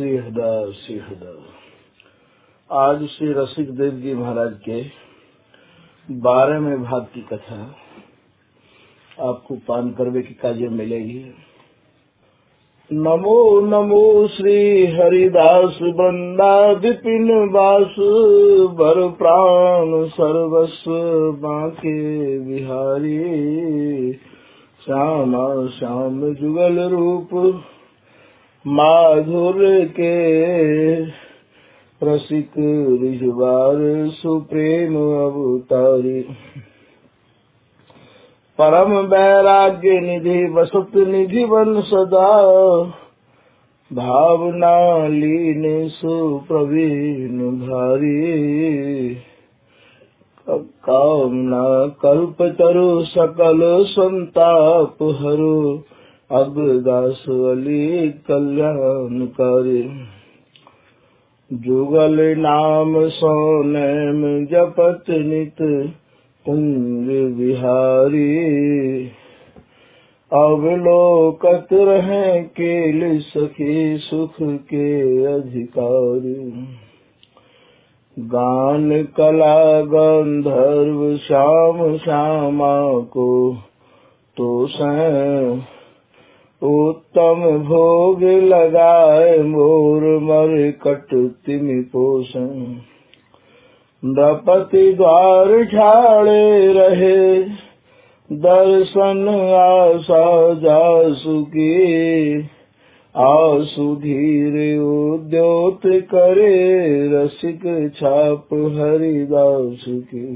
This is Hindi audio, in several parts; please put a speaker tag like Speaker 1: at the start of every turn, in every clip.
Speaker 1: श्री हृदय। आज श्री रसिक देव जी महाराज के 12वें भाग की कथा आपको पान करवे की कार्य मिलेगी। नमो नमो श्री हरिदास वृंदा विपिन वास बर प्राण सर्वस्व बांके बिहारी। श्यामा श्याम जुगल रूप माधुर्य के रसिक रिजवार सुप्रेम अवतारी। परम वैराग्य निधि वसत निधि वन सदा भावना लीन सुप्रवीण भारी। कामना कल्पतरु सकल संताप हरु अबदास अली कल्याणकारी। जुगल नाम सोनेम जपत नित कुंज बिहारी। अवलोकत रहे केल सखी सुख के अधिकारी। गान कला गंधर्व श्याम श्यामा को तो उत्तम भोग लगाए मोर मर कट तिमि पोषण। नृपति द्वार ठाड़े रहे दर्शन आशा जासु की। आसु धीर उद्योत करे रसिक छाप हरिदास की।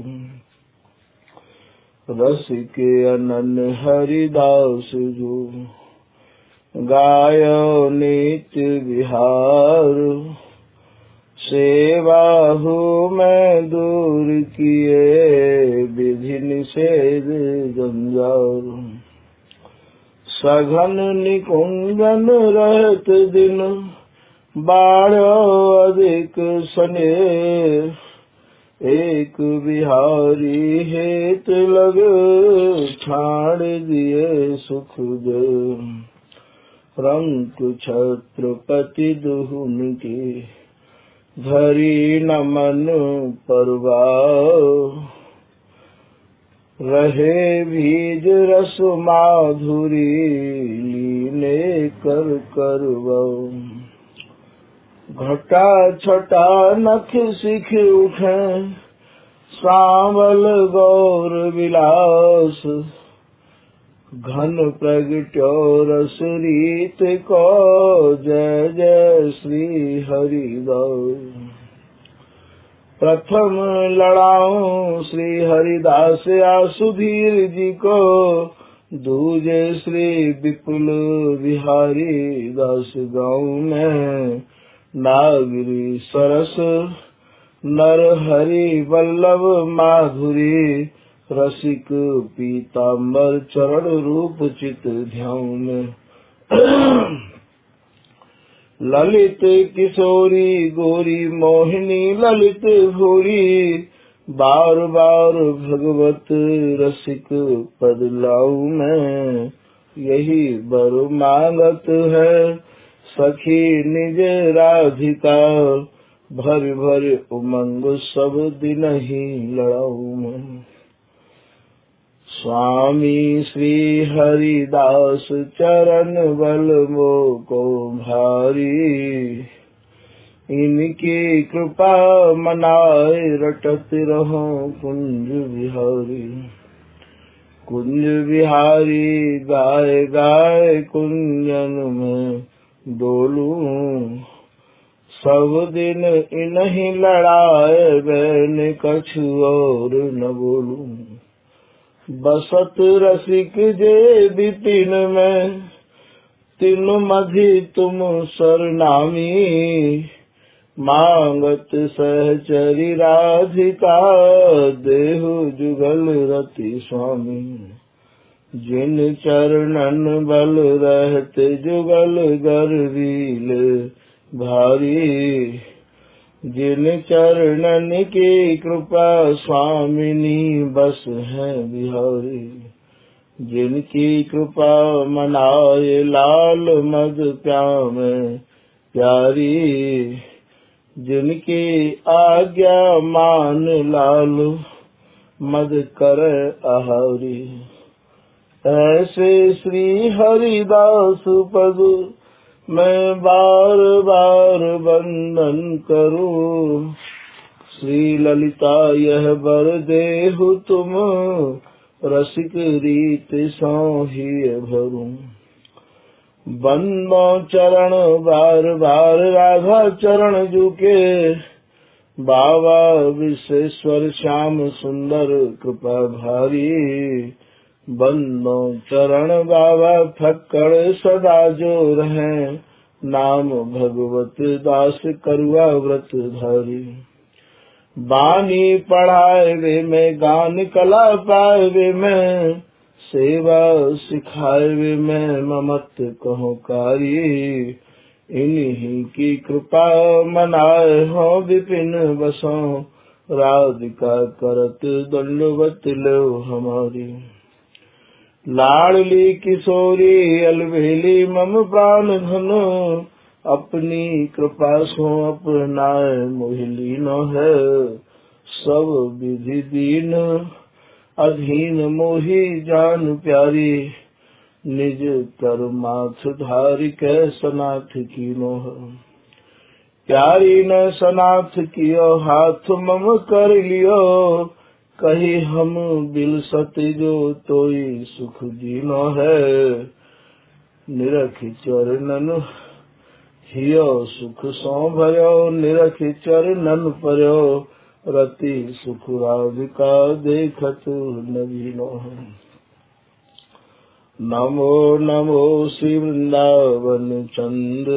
Speaker 1: रसिक अनन्य हरिदास जो गायो नित्य विहार। सेवा हूँ मैं दूर किए विधि निषेध जंजार। सघन निकुंजन रहत दिन बाढ़ो अधिक स्नेह। एक बिहारी हेत लग छाड़ दिए सुख दे। रंक छत्रपति दुहुन की धरी नमन परवाह। रहे बीज रस माधुरी लीने कर करवाओ। घटा छटा नख सिख उठे सांवल गौर विलास। घन प्रगट्यो रस रीत को जय जय श्री हरिदास। प्रथम लड़ाऊं श्री हरिदास आसुधीर जी को। दूजे श्री विपुल बिहारी दास गाँव में। नागरी सरस नर हरि वल्लभ माधुरी। रसिक पीताम्बर चरण रूप चित ध्यान में। ललित किशोरी गोरी मोहिनी ललित भूरी। बार बार भगवत रसिक पद लाऊ में। यही बर मांगत है सखी निज राधिका। भर भर उमंग सब दिन ही लड़ाऊ में। स्वामी श्री हरिदास चरण बल मोको भारी। इनकी कृपा मनाए रटत रहो कुंज बिहारी। कुंज बिहारी गाय गाय कुंजन में डोलूं। सब दिन इन्हीं लड़ाए बैन कछु और न बोलूं। बसत रसिक जे विपिन में तिन मधि तुम सरनामी। मांगत सहचरी राधिका देहु जुगल रति स्वामी। जिन चरणन बल रहत जुगल गर्वील भारी। जिन चरणन की कृपा स्वामिनी बस है बिहारी। जिनकी कृपा मनाए लाल मद प्यामे प्यारी, जिनकी आज्ञा मान लाल मद कर आहारी। ऐसे श्री हरिदास पद मैं बार बार वंदन करूं। श्री ललिता यह बर देहु तुम, रसिक रीत सोहि भरूं। बंदो चरण बार बार राधा चरण जुके, बाबा विश्वेश्वर श्याम सुंदर कृपा भारी। बंदो चरण बाबा फक्कड़ सदा जो रहे, नाम भगवत दास करुआ व्रत धारी। बानी पढ़ाए वे में, गान कला पाए वे में, सेवा सिखाए वे में, ममत कहो कारी। इन्हीं की कृपा मनाए हो विपिन बसों, राधिका करत दंडवत लो हमारी। लाडली किशोरी अलबेली मम प्राण धन, अपनी कृपा सो अपनाए मोहिली न है। सब विधि दीन अधीन मोहि जान प्यारी, निज कर्माथ धारि कै सनाथ कीनो है। प्यारी न सनाथ कियो हाथ मम कर लियो, कही हम बिल सत्य जो तोई सुख दीनो है। निरख चरणन हियो सुख सो भयो, निरख चरणन पर्यो, रति सुख राधिका देखत नवीनो है। नमो नमो श्री वृंदावन चंद,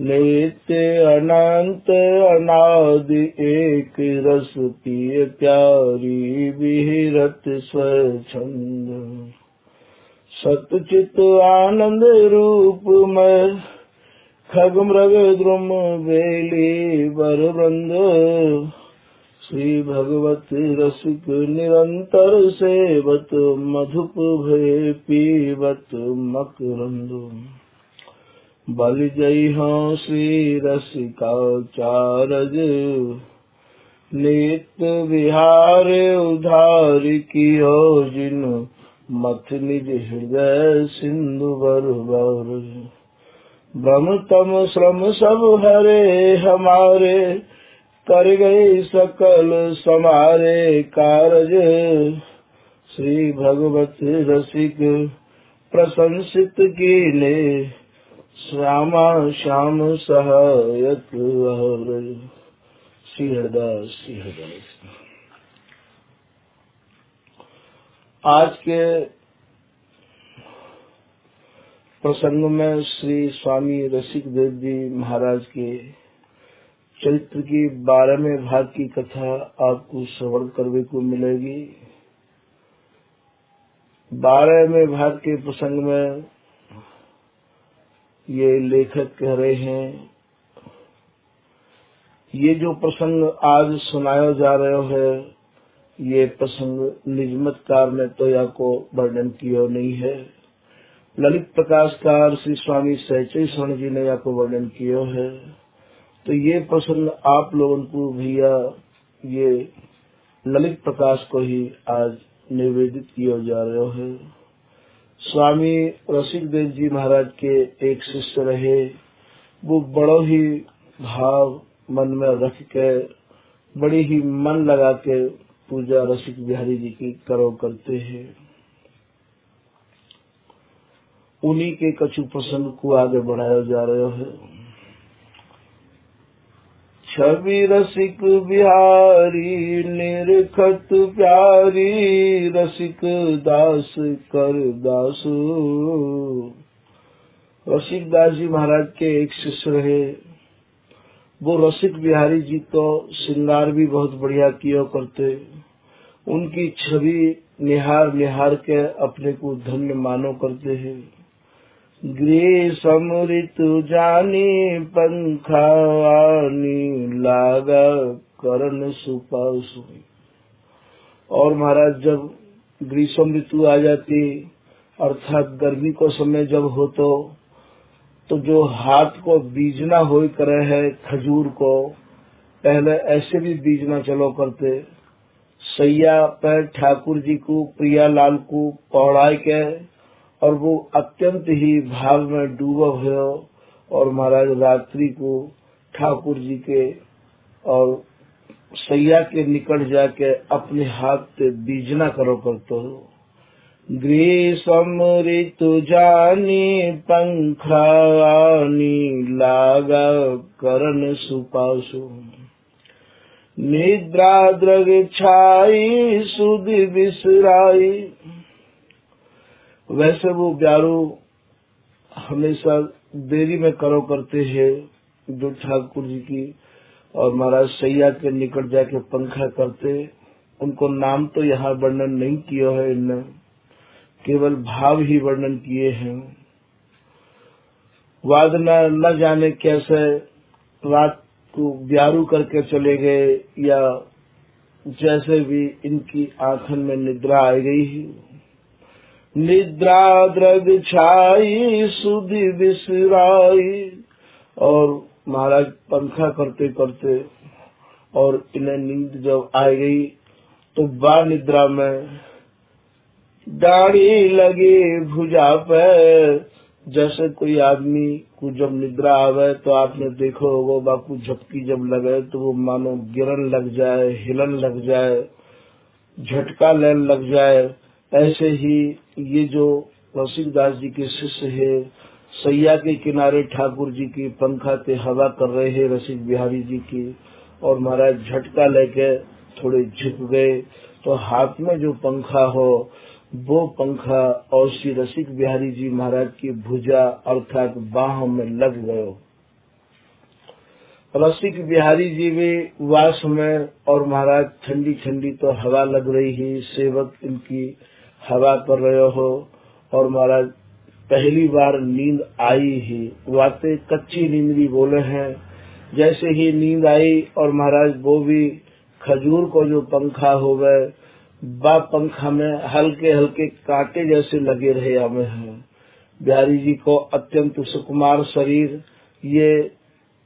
Speaker 1: नित्य अनंत अनादि एक रस पिय प्यारी, विहरत स्वच्छंद। सतचित आनंद रूप में, खग मृग द्रुम बेली बर वृंद। श्री भगवत रसिक निरंतर सेवत, मधुप भय पीवत मकरंद। बल जय हो श्री रसिकाचारज, नित्य विहार उधार कियो जिन, मथ निज हृदय सिंधु बर बर। भ्रम तम श्रम सब हरे हमारे, कर गए सकल समारे कारज। श्री भगवत रसिक प्रशंसित कीने, श्यामा श्याम सहायक हर। श्री हरदास श्री हरदास। आज के प्रसंग में श्री स्वामी रसिक देव जी महाराज के चरित्र की 12वें भाग की कथा आपको श्रवण करने को मिलेगी। 12वें भाग के प्रसंग में ये लेखक कह रहे हैं, ये जो प्रसंग आज सुनाया जा रहा है, ये प्रसंग निजमतकार ने तो या को वर्णन किया नहीं है, ललित प्रकाशकार श्री स्वामी सहचरी स्वर्ण जी ने या को वर्णन किया है। तो ये प्रसंग आप लोगों को भैया ये ललित प्रकाश को ही आज निवेदित किया जा रहा है। स्वामी रसिक देव जी महाराज के एक शिष्य रहे, वो बड़ो ही भाव मन में रख के, बड़ी ही मन लगा के पूजा रसिक बिहारी जी की करो करते हैं। उन्हीं के कछु प्रसंग को आगे बढ़ाया जा रहा है। छवि रसिक बिहारी निरखत प्यारी, रसिक दास कर दासु। रसिक दास जी महाराज के एक शिष्य रहे, वो रसिक बिहारी जी तो श्रृंगार भी बहुत बढ़िया किया करते। उनकी छवि निहार निहार के अपने को धन्य मानो करते हैं। ग्रीष्म ऋतु जानी पंखानी, लागा करण सुपासु। और महाराज जब ग्रीष्म ऋतु आ जाती, अर्थात गर्मी को समय जब हो, तो तो जो हाथ को बीजना हो करे है खजूर को, पहले ऐसे भी बीजना चलो करते। सैया पर ठाकुर जी को प्रियालाल को पौड़ाई के, और वो अत्यंत ही भाव में डूबा हुआ, और महाराज रात्रि को ठाकुर जी के और सैया के निकट जाके अपने हाथ से बीजना करो करतो। ग्रीष्म ऋतु जानी पंखानी लागा करन सुपासु, निद्रा द्रग छाई सुध बिसराई। वैसे वो ब्यारू हमेशा देरी में करो करते हैं जो ठाकुर जी की और महाराज सैया के निकट जाके पंखा करते। उनको नाम तो यहाँ वर्णन नहीं किया है इनने, केवल भाव ही वर्णन किए हैं। वादना न जाने कैसे रात को ब्यारू करके चले गए, या जैसे भी इनकी आंखन में निद्रा आ गई। निद्रा द्रग छाई सुधि बिसराई, और महाराज पंखा करते करते और इन्हें नींद जब आ गई तो बा निद्रा में दाढ़ी लगी भुजा पे। जैसे कोई आदमी को जब निद्रा आवे तो आपने देखो होगा बापू झपकी जब लगे तो वो मानो गिरन लग जाए, हिलन लग जाए, झटका लेन लग जाए। ऐसे ही ये जो रसिकदास जी के शिष्य है, सैया के किनारे ठाकुर जी की पंखा से हवा कर रहे हैं रसिक बिहारी जी की, और महाराज झटका लेके थोड़े झुक गए तो हाथ में जो पंखा हो वो पंखा और श्री रसिक बिहारी जी महाराज की भुजा अर्थात बाहों में लग गयो। रसिक बिहारी जी भी वास में, और महाराज ठंडी ठंडी तो हवा लग रही है, सेवक इनकी हवा कर रहे हो, और महाराज पहली बार नींद आई ही। वाते कच्ची नींद भी बोले हैं। जैसे ही नींद आई और महाराज वो भी खजूर को जो पंखा हो गए, बा पंखा में हल्के हल्के कांटे जैसे लगे रहे हमें हैं। बिहारी जी को अत्यंत सुकुमार शरीर, ये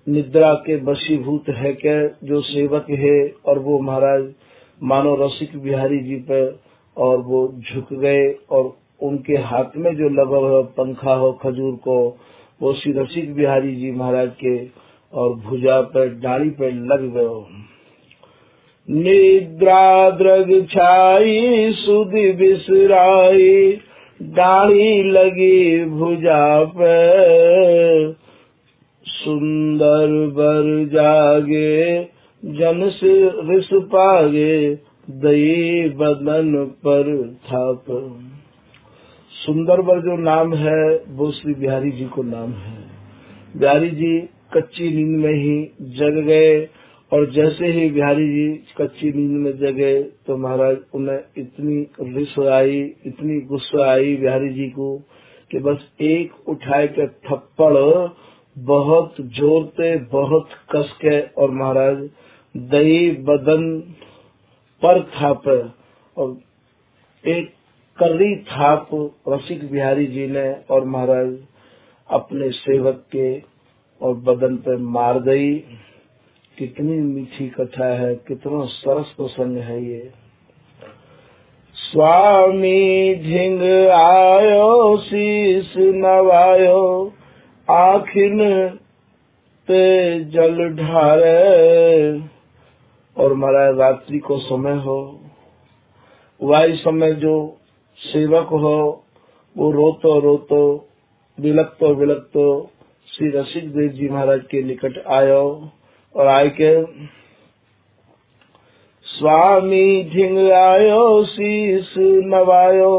Speaker 1: निद्रा के वशीभूत है के जो सेवक है, और वो महाराज मानो रसिक बिहारी जी पे और वो झुक गए, और उनके हाथ में जो लगा हुआ पंखा हो खजूर को, वो श्री रसिक बिहारी जी महाराज के और भुजा पर डाली पर लग गयो। निद्रा द्रग छाई सुधि बिसराई, डाली लगी भुजा पे, सुंदर बर जागे जन से रिस पागे, दई बदन पर थाप। सुंदर बर जो नाम है वो श्री बिहारी जी को नाम है। बिहारी जी कच्ची नींद में ही जग गए, और जैसे ही बिहारी जी कच्ची नींद में जगे तो महाराज उन्हें इतनी रिस आई, इतनी गुस्सा आई बिहारी जी को कि बस एक उठाए के थप्पड़ बहुत जोर से, बहुत कस के, और महाराज दही बदन पर थाप, और एक कर्री थाप रसिक बिहारी जी ने और महाराज अपने सेवक के और बदन पे मार गई। कितनी मीठी कथा है, कितना सरस प्रसंग है ये। स्वामी ढिंग आयो शीस नवायो, आखिन पे जल ढारे, और महाराज रात्रि को समय हो, वही समय जो सेवक हो वो रोतो रोतो विलकतो विलकतो श्री रसिक देव जी महाराज के निकट आयो, और आय के स्वामी ढिंग आयो शीस नवायो,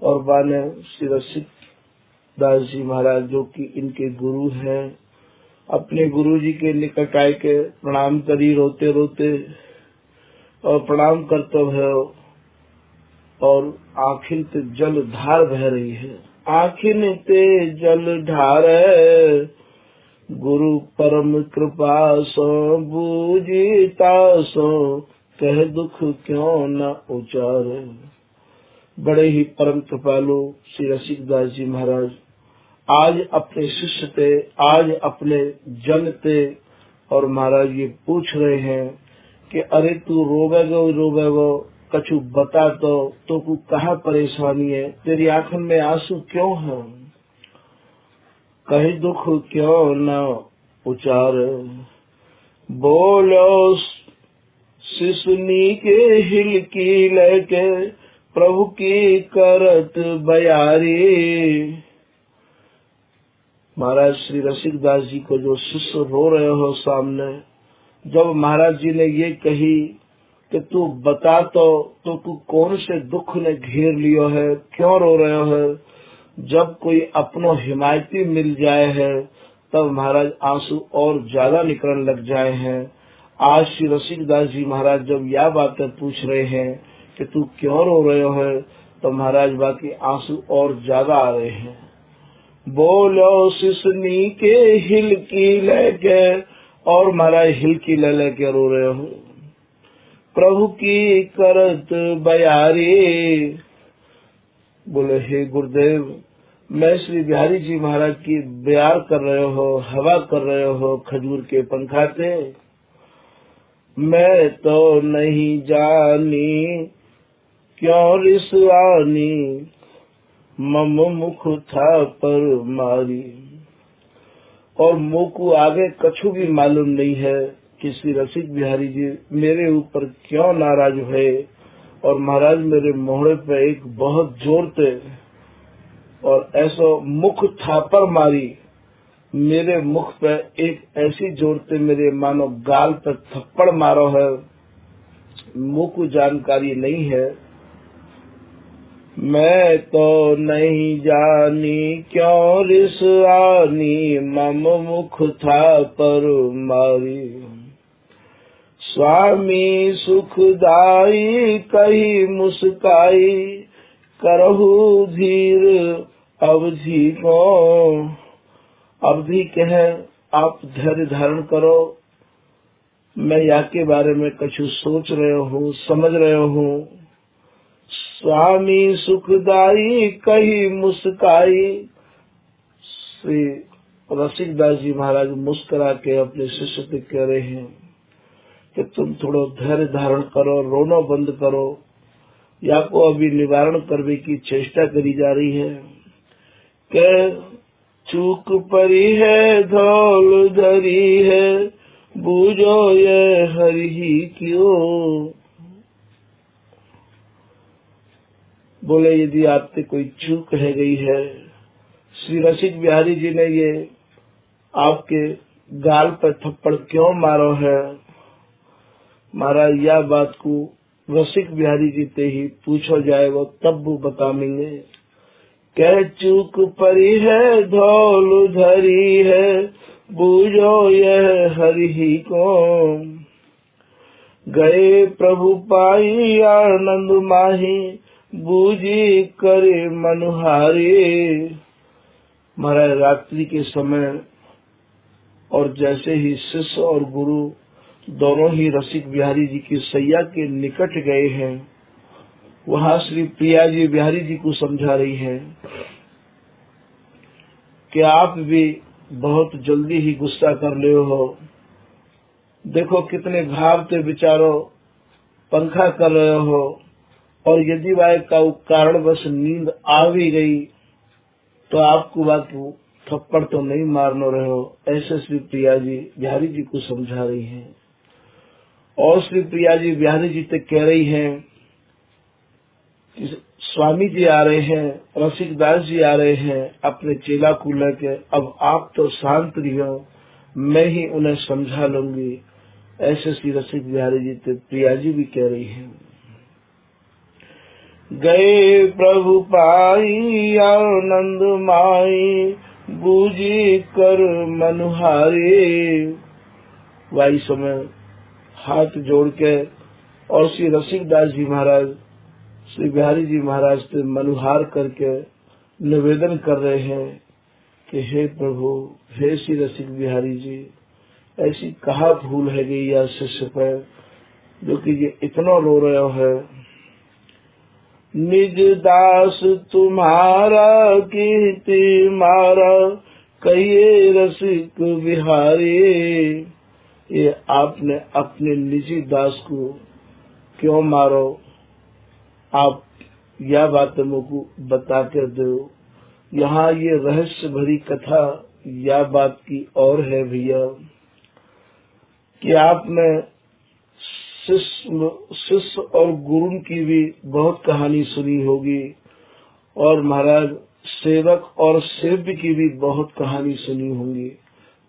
Speaker 1: और बाने श्री रसिक दास जी महाराज जो कि इनके गुरु हैं, अपने गुरु जी के निकट आए के प्रणाम करी रोते रोते, और प्रणाम करते हुए, और आखिन ते जल धार बह रही है। आखिन ते जल ढारे, गुरु परम कृपा सो बूझीता सो, कह दुख क्यों न उचारे। बड़े ही परम कृपालु श्री रसिकदास जी महाराज आज अपने शिष्य थे, आज अपने जन थे, और महाराज ये पूछ रहे हैं कि अरे तू रोवेगो कछु बता तो को कहा परेशानी है, तेरी आंखों में आंसू क्यों है, कहीं दुख क्यों न उचार, बोलो शिशुनी के हिल की लेके प्रभु की करत बयारी। महाराज श्री रसिकदास जी को जो शिष्य रो रहे हो सामने, जब महाराज जी ने ये कही कि तू बता तो तू कौन से दुख ने घेर लियो है, क्यों रो रहे हो, जब कोई अपनो हिमायती मिल जाए है तब महाराज आंसू और ज्यादा निकलने लग जाए हैं। आज श्री रसिकदास जी महाराज जब यह बातें पूछ रहे हैं कि तू क्यों रो रहे हो, तो महाराज बाकी आंसू और ज्यादा आ रहे हैं। बोलो सिसनी के हिल की लेके, और महाराज हिल की ले लेके रो रहे हो, प्रभु की करत बयारी। बोले हे गुरुदेव, मैं श्री बिहारी जी महाराज की बयार कर रहे हो, हवा कर रहे हो खजूर के पंखाते, मैं तो नहीं जानी क्यों रिसवानी, मम मुख था पर मारी। और मुँह को आगे कछु भी मालूम नहीं है कि श्री रसिक बिहारी जी मेरे ऊपर क्यों नाराज हुए, और महाराज मेरे मोहड़े पे एक बहुत जोर थे और ऐसा मुख थापर मारी, मेरे मुख पे एक ऐसी जोर थे मेरे मानो गाल पे थप्पड़ मारो है, मुँह को जानकारी नहीं है। मैं तो नहीं जानी क्यों रिसवानी, मम मुख था पर मारी। स्वामी सुखदाई कही मुस्काई, करहु धीर अवधि को। अवधि कहे आप धैर्य धारण करो, मैं या के बारे में कुछ सोच रहे हूँ, समझ रहे हूँ। स्वामी सुखदाई कही मुस्काई। श्री रसिकदास जी महाराज मुस्कुरा के अपने शिष्य से कह रहे हैं कि तुम थोड़ा धैर्य धारण करो, रोना बंद करो। या को अभी निवारण करने की चेष्टा करी जा रही है कि चूक परी है धौल धरी है, बूझो ये हरि ही क्यों। बोले यदि आपसे कोई चूक रह गई है, श्री रसिक बिहारी जी ने ये आपके गाल पर थप्पड़ क्यों मारो है, महाराज यह बात को रसिक बिहारी जी से ही पूछो जाएगा तब वो बताएंगे। कह चूक परी है धौल धरी है, बूझो यह हरि ही को। गए प्रभु पाई आनंद माही, बूझी करे मनुहारी। महाराज रात्रि के समय और जैसे ही शिष्य और गुरु दोनों ही रसिक बिहारी जी की सैया के निकट गए हैं, वहाँ श्री प्रिया जी बिहारी जी को समझा रही है कि आप भी बहुत जल्दी ही गुस्सा कर ले हो। देखो कितने भाव से विचारो पंखा कर रहे हो, और यदि वह का कारणवश नींद आ भी गई तो आपको बात थप्पड़ तो नहीं मारने रहे हो। ऐसे श्री प्रिया जी बिहारी जी को समझा रही हैं। और श्री प्रिया जी बिहारी जी से कह रही हैं कि स्वामी जी आ रहे हैं, रसिकदास जी आ रहे हैं अपने चेला को लेके, अब आप तो शांत रहो, मैं ही उन्हें समझा लूंगी। ऐसे श्री रसिक बिहारी जी से प्रिया जी भी कह रही हैं। गए प्रभु पाई आनंद माई, बूझी कर मनुहारी। वही समय हाथ जोड़ के और श्री रसिकदास जी महाराज श्री बिहारी जी महाराज से मनुहार करके निवेदन कर रहे हैं कि हे प्रभु, हे श्री रसिक बिहारी जी, ऐसी कहा भूल है गई या शिष्य पर जो कि ये इतना रो रहे है। निज दास तुम्हारा कीर्ति मारा, कहिए रसिक बिहारी। ये आपने अपने निजी दास को क्यों मारो? आप यह बात मुझको बता कर दो। यहाँ ये रहस्य भरी कथा यह बात की और है भैया कि आपने शिष्य और गुरु की भी बहुत कहानी सुनी होगी, और महाराज सेवक और सेव्य की भी बहुत कहानी सुनी होंगी,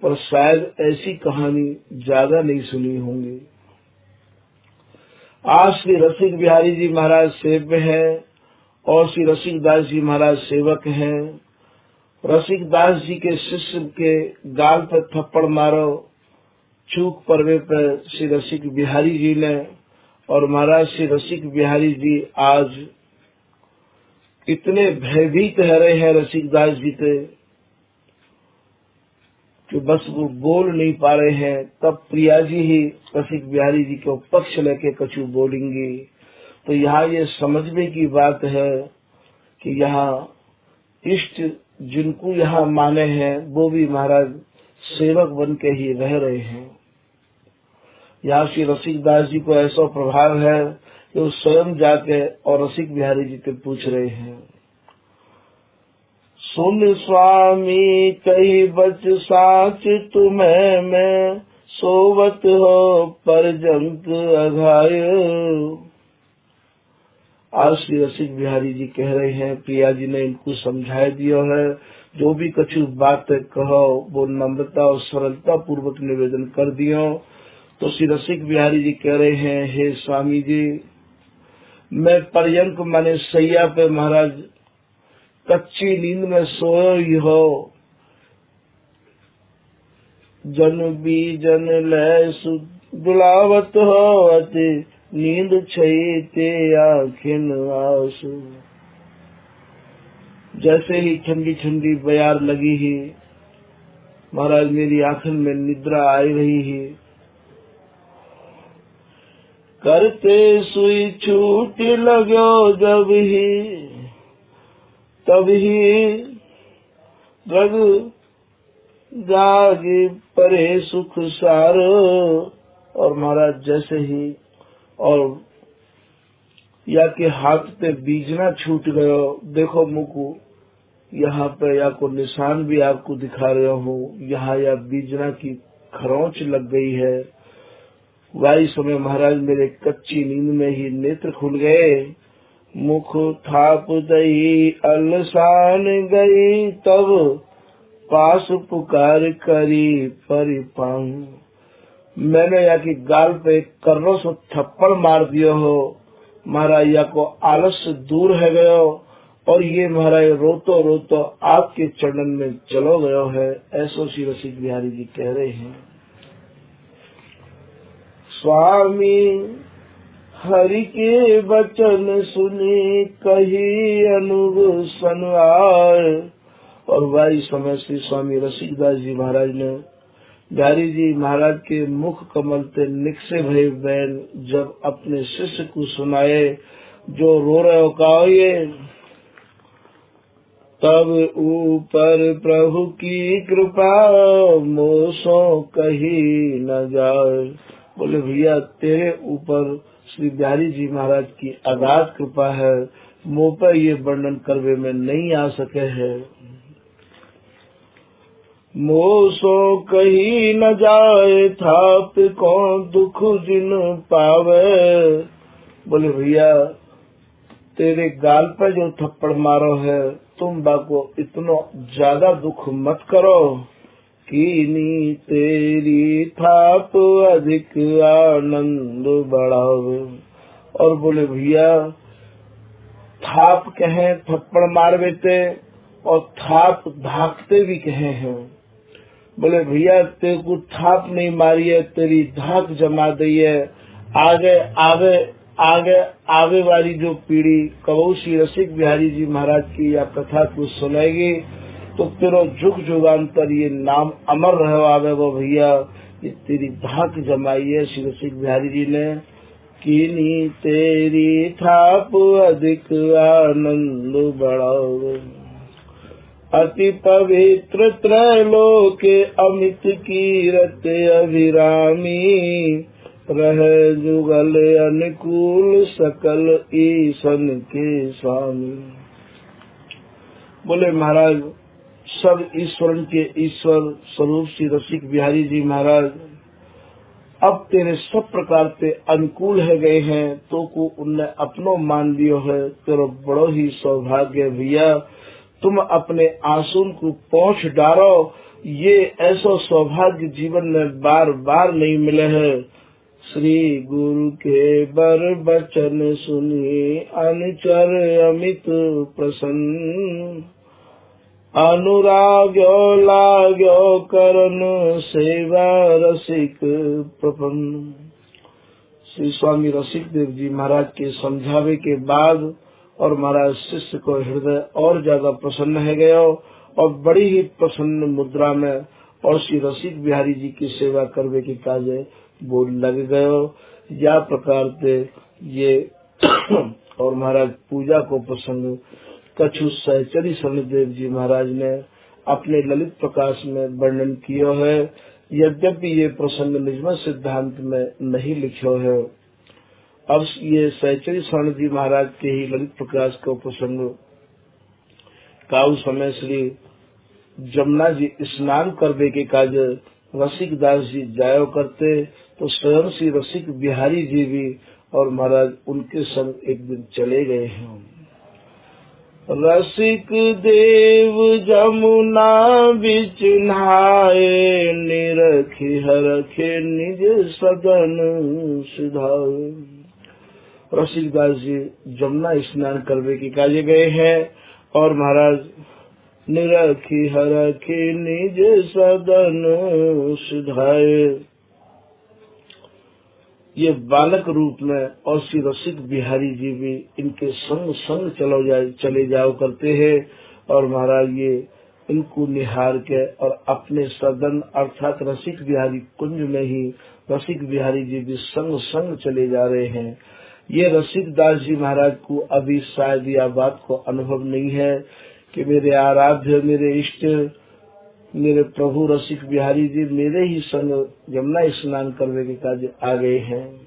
Speaker 1: पर शायद ऐसी कहानी ज्यादा नहीं सुनी होंगी। आज श्री रसिक बिहारी जी महाराज सेव्य है और श्री रसिक दास जी महाराज सेवक हैं। रसिक दास जी के शिष्य के गाल पर थप्पड़ मारो चूक पर्वे पर श्री रसिक बिहारी जी ने, और महाराज श्री रसिक बिहारी जी आज इतने भयभीत रहे हैं रसिक दास जी से कि बस वो बोल नहीं पा रहे हैं। तब प्रिया जी ही रसिक बिहारी जी को पक्ष लेके कछु बोलेंगी। तो यहाँ ये समझने की बात है कि यहाँ इष्ट जिनको यहाँ माने हैं वो भी महाराज सेवक बन के ही रह रहे हैं। यहाँ श्री रसिक दास जी को ऐसा प्रभाव है कि वो स्वयं जाके और रसिक बिहारी जी से पूछ रहे हैं, सुन स्वामी कही बच साच तुम्हें मैं, सोवत हो परजंत अघाय। आज श्री रसिक बिहारी जी कह रहे हैं, प्रिया जी ने इनको समझा दिया है, जो भी कछु बात कहो वो नम्रता और सरलता पूर्वक निवेदन कर दियो। तो श्री रसिक बिहारी जी कह रहे हैं, हे स्वामी जी, मैं पर्यंक माने सैया पे महाराज कच्ची नींद में सोयो ही हो, जन बीजन लय दुलावत हो अति, नींद छई ते आँखिन आसु। जैसे ही ठंडी ठंडी बयार लगी ही महाराज मेरी आंखन में निद्रा आई रही ही, करते सुई छूट लगो जब ही, तब ही रग जागे परे सुख सारो। और महाराज जैसे ही और या के हाथ पे बीजना छूट गयो, देखो मुझको यहाँ पे या को निशान भी आपको दिखा रहा हूँ, यहाँ या बीजना की खरोंच लग गई है। वही समय महाराज मेरे कच्ची नींद में ही नेत्र खुल गए, मुख थाप दई अलसान गई, तब पास पुकार करी परिपाऊं। मैंने या की गाल पे कर्रों से थप्पड़ मार दियो हो, महाराज या को आलस्य दूर है गयो, और ये महाराज रोतो रोतो आपके चरणन में चलो गयो है। ऐसो श्री रसिक बिहारी जी कह रहे हैं। स्वामी हरि के वचन सुनी कही अनुग सनवार। और वही समय श्री स्वामी रसिकदास जी महाराज ने बिहारी जी महाराज के मुख कमल ते निकसे भय बैन जब अपने शिष्य को सुनाए, जो रो रहे हो कहो ये, तब ऊपर प्रभु की कृपा मोसो कही न जाए। बोले भैया तेरे ऊपर श्री बिहारी जी महाराज की अगाध कृपा है, मुँह पर ये वर्णन करवे में नहीं आ सके है। मोसो कही न जाए थाप कौन दुख जिन पावे। बोले भैया तेरे गाल पर जो थप्पड़ मारो है, तुम बाको इतना ज्यादा दुख मत करो, कीनी तेरी थाप अधिक आनंद बढ़ावे। और बोले भैया थाप कहे थप्पड़ मार बेते और थाप धाकते भी कहे हैं। बोले भैया तेरे को थाप नहीं मारी है, तेरी धाक जमा दी है। आगे आगे आगे आगे वाली जो पीढ़ी कबू श्री रसिक बिहारी जी महाराज की या कथा को सुनेगी तो तेरो जुग जुगांतर ये नाम अमर रह आवे। वो भैया ये तेरी धाक जमाई है श्री रसिक बिहारी जी ने। कीनी तेरी थाप अधिक आनंद बढ़ाओ। अति पवित्र त्रैलोक्य अमित कीरत अभिरामी, रह जुगल अनुकूल सकल ईसन के स्वामी। बोले महाराज सब ईश्वरन के ईश्वर स्वरूप श्री रसिक बिहारी जी महाराज अब तेरे सब प्रकार पे अनुकूल है गए हैं, तो को उनने अपनो मान लियो है। तेरो बड़ो ही सौभाग्य भैया, तुम अपने आंसुन को पहुँच डारो। ये ऐसा सौभाग्य जीवन में बार बार नहीं मिले है। श्री गुरु के बर बचन सुनी अनुचर अमित प्रसन्न, अनुराग्यो लाग्यो करन सेवा रसिक प्रपन्न। श्री स्वामी रसिक देव जी महाराज के समझावे के बाद और महाराज शिष्य को हृदय और ज्यादा प्रसन्न है गया और बड़ी ही प्रसन्न मुद्रा में और श्री रसिक बिहारी जी की सेवा करने के काजे वो लग गयो। या प्रकार से ये और महाराज पूजा को प्रसंग कछु सहचरी शनिदेव जी महाराज ने अपने ललित प्रकाश में वर्णन किया है। यद्यपि ये प्रसंग निजमत सिद्धांत में नहीं लिखो है। अब ये सहचरी शरण जी महाराज के ही ललित प्रकाश का प्रसंग का उस समय श्री जमुना जी स्नान करने के काज रसिक दास जी जायो करते, तो स्वयं श्री रसिक बिहारी जी भी और महाराज उनके संग एक दिन चले गए हैं। रसिक देव जमुना बिच नहाए, निरखी हरखे निज सदन सुधाए। रसिक दास जी जमुना स्नान करने के काजे गए हैं और महाराज निरखी हरखे निज सदन सुधाए। ये बालक रूप में और श्री रसिक बिहारी जी भी इनके संग संग चले जाओ करते हैं और महाराज ये इनको निहार के और अपने सदन अर्थात रसिक बिहारी कुंज में ही रसिक बिहारी जी भी संग संग चले जा रहे हैं। ये रसिक दास जी महाराज को अभी शायद यह बात को अनुभव नहीं है कि मेरे आराध्य, मेरे इष्ट, मेरे प्रभु रसिक बिहारी जी मेरे ही संग यमुना स्नान करने के काज आ गए हैं।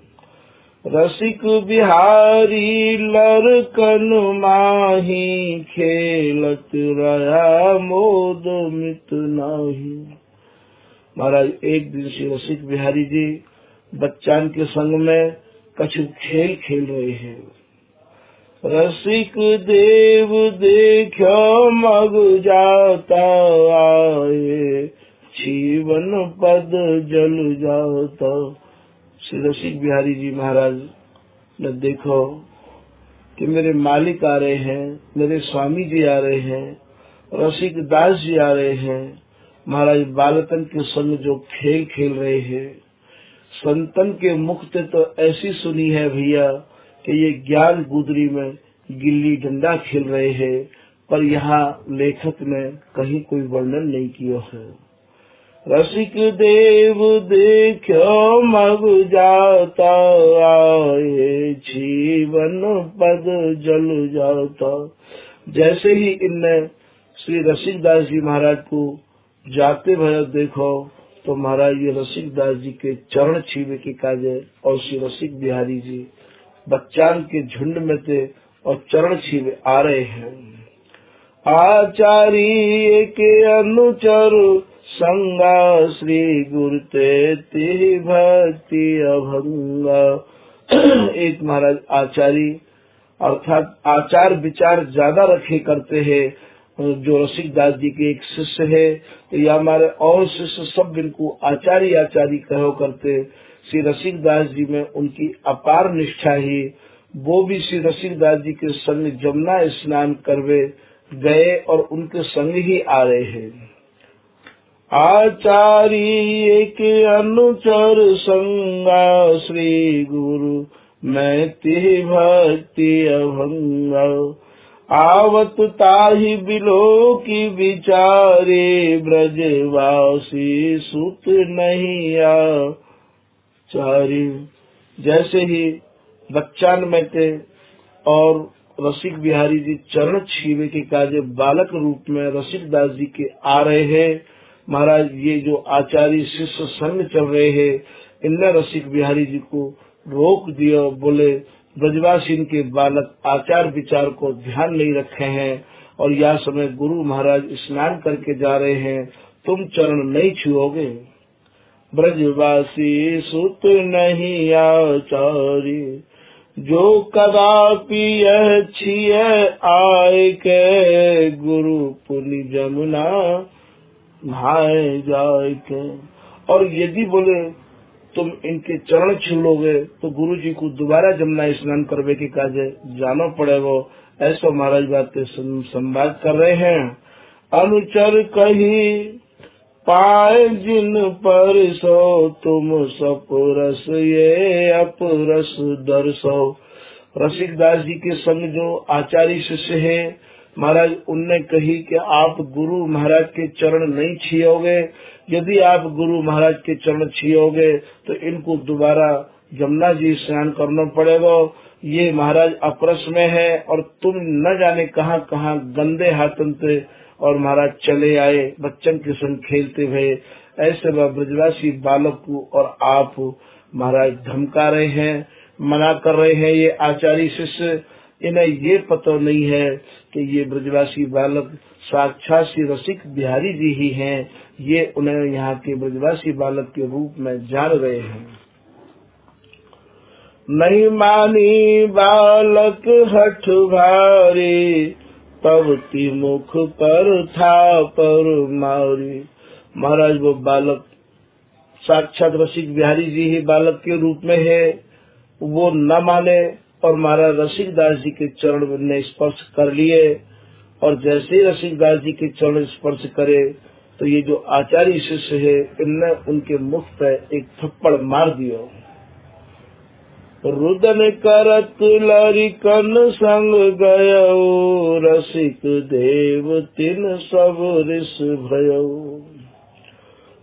Speaker 1: रसिक बिहारी लरकन माही, खेलत रहा मोद मित नाही। महाराज एक दिन श्री रसिक बिहारी जी बच्चान के संग में कछु खेल खेल रहे हैं। रसिक देव देखो मग जाता आए, जीवन पद जल जाता। श्री रसिक बिहारी जी महाराज ने देखो कि मेरे मालिक आ रहे हैं, मेरे स्वामी जी आ रहे हैं, रसिक दास जी आ रहे हैं। महाराज बालकन के संग जो खेल खेल रहे हैं, संतन के मुख से तो ऐसी सुनी है भैया कि ये ज्ञान गुदरी में गिल्ली डंडा खेल रहे हैं, पर यहाँ लेखक ने कहीं कोई वर्णन नहीं किया है। रसिक देव देखो मग जाता आए, जीवन पद जल जाता। जैसे ही इनने श्री रसिक दास जी महाराज को जाते भय देखो तो महाराज ये रसिक दास जी के चरण छीवे के काजे और श्री रसिक बिहारी जी बच्चान के झुंड में थे और चरण छीवे आ रहे हैं। आचार्य के अनुचर संगा, श्री गुरु ते भक्ति अभंगा। एक महाराज आचार्य अर्थात आचार विचार ज्यादा रखे करते हैं, जो रसिक दास जी के एक शिष्य है, तो या हमारे और शिष्य सब इनको आचार्य आचार्य कहो करते। श्री रसिक दास जी में उनकी अपार निष्ठा ही वो भी श्री रसिक दास जी के संग जमुना स्नान करवे गए और उनके संग ही आ रहे हैं। आचार्य के अनुचर संगा, श्री गुरु मैं ते भक्ति अभंगा। आवत ताहि बिलो की विचारे, ब्रजवासी सुत नहीं आचार्य। जैसे ही बच्चान में थे और रसिक बिहारी जी चरण छीवे के काजे बालक रूप में रसिक दास जी के आ रहे हैं। महाराज ये जो आचार्य शिष्य संग चल रहे हैं, इनने रसिक बिहारी जी को रोक दिया, बोले ब्रजवासी के बालक आचार विचार को ध्यान नहीं रखे हैं और यह समय गुरु महाराज स्नान करके जा रहे हैं, तुम चरण नहीं छुओगे। ब्रजवासी सुत नहीं आचार्य, जो कदापि यह छिए आए के, गुरु पुनि जमुना नहाए जाए के। और यदि बोले तुम इनके चरण छूलोगे तो गुरु जी को दोबारा जमुना स्नान करवे के काजे जाना पड़ेगा। ऐसा महाराज बातें संवाद कर रहे हैं। अनुचर कही पाए जिन पर सो, तुम सपुरस ये अपरस दर्शो। रसिक दास जी के संग जो आचार्य शिष्य है महाराज, उनने कही कि आप गुरु महाराज के चरण नहीं छीओगे। यदि आप गुरु महाराज के चरण छीओगे तो इनको दोबारा जमुना जी स्नान करना पड़ेगा। ये महाराज अपरस में है और तुम न जाने कहाँ कहाँ गंदे हाथों से और महाराज चले आए बच्चन के संग खेलते हुए। ऐसे वह ब्रजवासी बालक को और आप महाराज धमका रहे हैं, मना कर रहे हैं। ये आचार्य शिष्य, इन्हें ये पता नहीं है कि ये ब्रजवासी बालक साक्षात श्री रसिक बिहारी जी ही हैं। ये उन्हें यहाँ के ब्रजवासी बालक के रूप में जान रहे हैं। नहीं मानी बालक हठ भारी, पवती मुख पर था पर मारी। महाराज वो बालक साक्षात रसिक बिहारी जी ही बालक के रूप में है, वो न माने और महाराज रसिक दास जी के चरण ने स्पर्श कर लिए। और जैसे ही रसिक दास जी के चरण स्पर्श करे तो ये जो आचार्य शिष्य है, इनने उनके मुख पे एक थप्पड़ मार दिया। रुदन करत लरिकन संग गयो, रसिक देव तिन सब रिस भयो।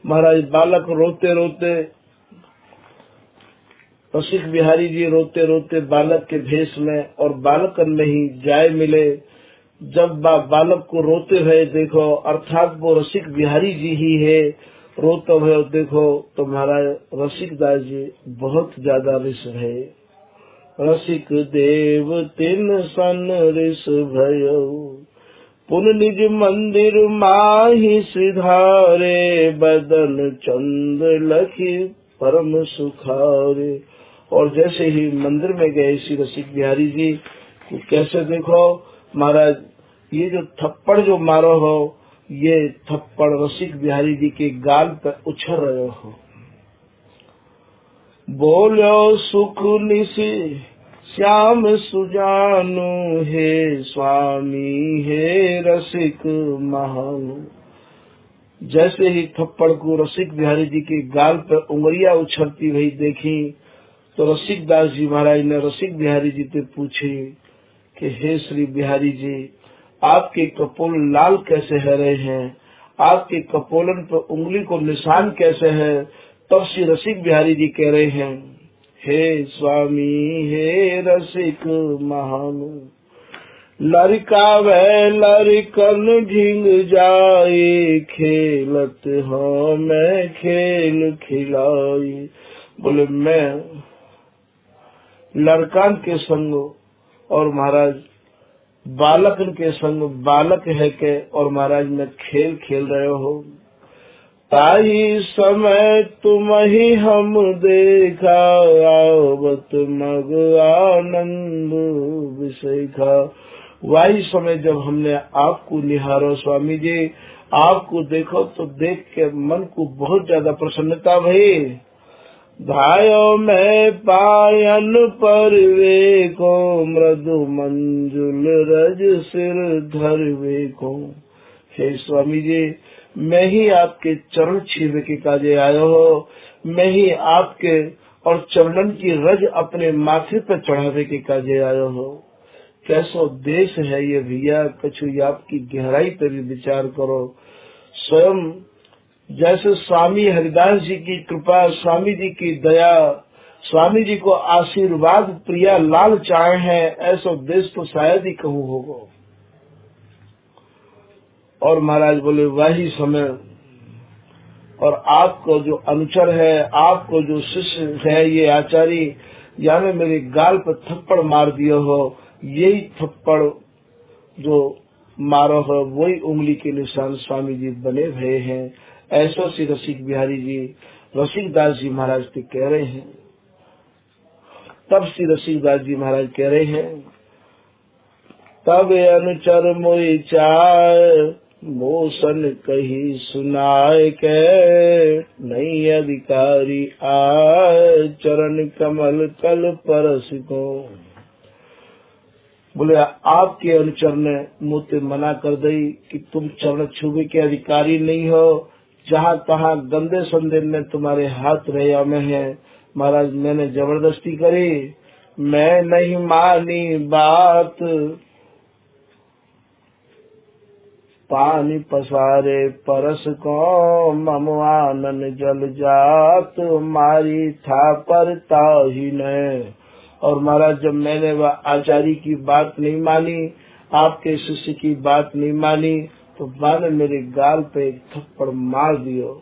Speaker 1: महाराज बालक रोते रोते, रसिक बिहारी जी रोते रोते बालक के भेष में और बालकन में ही जाए मिले। जब बालक को रोते हुए देखो, अर्थात वो रसिक बिहारी जी ही है, रोते हुए देखो तो महाराज रसिक दास जी बहुत ज्यादा रिस है। रसिक देव तिन सन रिस भयो, पुन निज मंदिर माहि सिधारे, बदन चंद लखी परम सुखारे। और जैसे ही मंदिर में गए श्री रसिक बिहारी जी, कैसे देखो महाराज ये जो थप्पड़ जो मारो हो, ये थप्पड़ रसिक बिहारी जी के गाल पर उछल रहे हो। बोलो सुख निशि श्याम सुजानु, हे स्वामी हे रसिक महानु। जैसे ही थप्पड़ को रसिक बिहारी जी के गाल पर उंगलियां उछलती हुई देखी तो रसिक दास जी महाराज ने रसिक बिहारी जी से पूछे कि हे श्री बिहारी जी, आपके कपोल लाल कैसे है रहे हैं, आपके कपोलन पर उंगली को निशान कैसे है। तब श्री रसिक बिहारी जी कह रहे हैं, हे स्वामी हे रसिक महानु, लड़का वह लड़कन ढिंग जाए, खेलत हाँ मैं खेल खिलाई। बोले मैं लड़कान के संग और महाराज बालकन के संग बालक है के और महाराज में खेल खेल रहे हो। ताही समय तुम ही हम देखा, आवत मग आनंद विषेखा। वही समय जब हमने आपको निहारो स्वामी जी, आपको देखो तो देख के मन को बहुत ज्यादा प्रसन्नता भई। धायो में पायन पर वेको, मृदु मंजुल रज सिर धर वेको। हे स्वामी जी, मैं ही आपके चरण छीने के काजे आयो हो, मैं ही आपके और चरणन की रज अपने माथे पर चढ़ावे के काजे आयो हो। कैसो देश है ये भैया, कछु आपकी गहराई पर भी विचार करो। स्वयं जैसे स्वामी हरिदास जी की कृपा, स्वामी जी की दया, स्वामी जी को आशीर्वाद प्रिया लाल चाहे हैं, ऐसा देश तो शायद ही कहूँ होगा। और महाराज बोले वही समय, और आपको जो अनुचर है, आपको जो शिष्य है, ये आचार्य यानी मेरे गाल पर थप्पड़ मार दिया हो, यही थप्पड़ जो मारो हो वही उंगली के निशान स्वामी जी बने हुए हैं। ऐसा श्री रसिक बिहारी जी रसिकदास जी महाराज से कह रहे हैं। तब श्री रसिकदास जी महाराज कह रहे हैं, तब अनुचर मोई चाय मोसन कही सुनाए के, नहीं अधिकारी आए चरण कमल कल परस को। बोले आपके अनुचर ने मुझसे मना कर दी कि तुम चरण छूने के अधिकारी नहीं हो, जहाँ तहाँ गंदे संदेह में तुम्हारे हाथ रैया में है। महाराज मैंने जबरदस्ती करी, मैं नहीं मानी बात, पानी पसारे परस को ममवानन जल जात, मारी था पर ताही ने। और महाराज जब मैंने वह आचार्य की बात नहीं मानी, आपके शिष्य की बात नहीं मानी, तो मैंने मेरे गाल पे एक थप्पड़ मार दियो।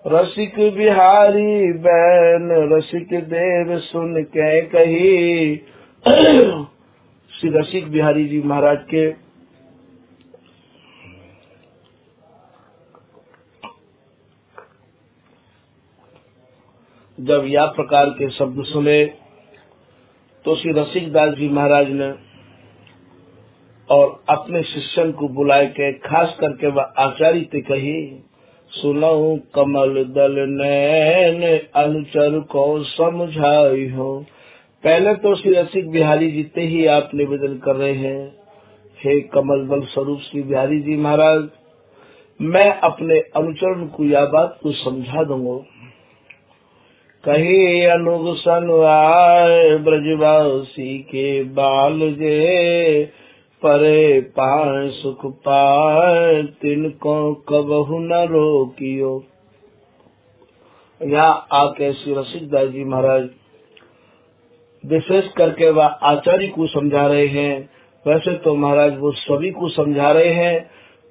Speaker 1: रसिक बिहारी बैन रसिक देव सुन के कही। श्री रसिक बिहारी जी महाराज के जब यह प्रकार के शब्द सुने तो श्री रसिकदास जी महाराज ने और अपने शिष्यन को बुलाए के खास करके वह आचार्य से कही, सुनऊ कमल दल नैन अनुचर को समझाई हो। पहले तो श्री रसिक बिहारी जी से ही आप निवेदन कर रहे हैं, हे कमल दल स्वरूप श्री बिहारी जी महाराज, मैं अपने अनुचरण को यह बात को समझा दूंगा। कही अनुग सनवाय ब्रजवासी के बाल जे, परे पाए सुख पाए तिनको कबहु न रोकियो। यहाँ आके श्री रसिकदास जी महाराज विशेष करके वह आचार्य को समझा रहे हैं। वैसे तो महाराज वो सभी को समझा रहे हैं,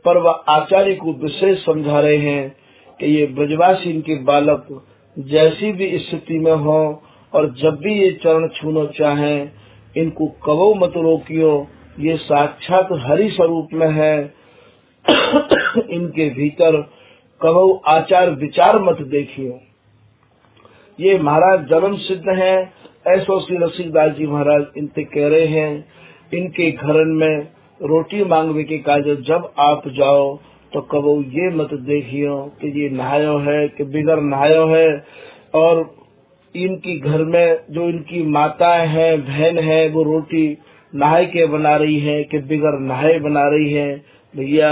Speaker 1: पर वह आचार्य को विशेष समझा रहे हैं कि ये ब्रजवासी इनके बालक जैसी भी स्थिति में हो और जब भी ये चरण छूना चाहें, इनको कबो मत रोकियो, ये साक्षात हरि स्वरूप में है। इनके भीतर कबो आचार विचार मत देखियो। ये महाराज जन्म सिद्ध है, ऐसो श्री रसिकदास जी महाराज इनसे कह रहे हैं। इनके घर में रोटी मांगने के काज जब आप जाओ तो कबो ये मत देखियो कि ये नहायो है कि बिगर नहायो है, और इनकी घर में जो इनकी माताएं हैं, बहन है, वो रोटी नहाए के बना रही है कि बिगर नहाए बना रही है। भैया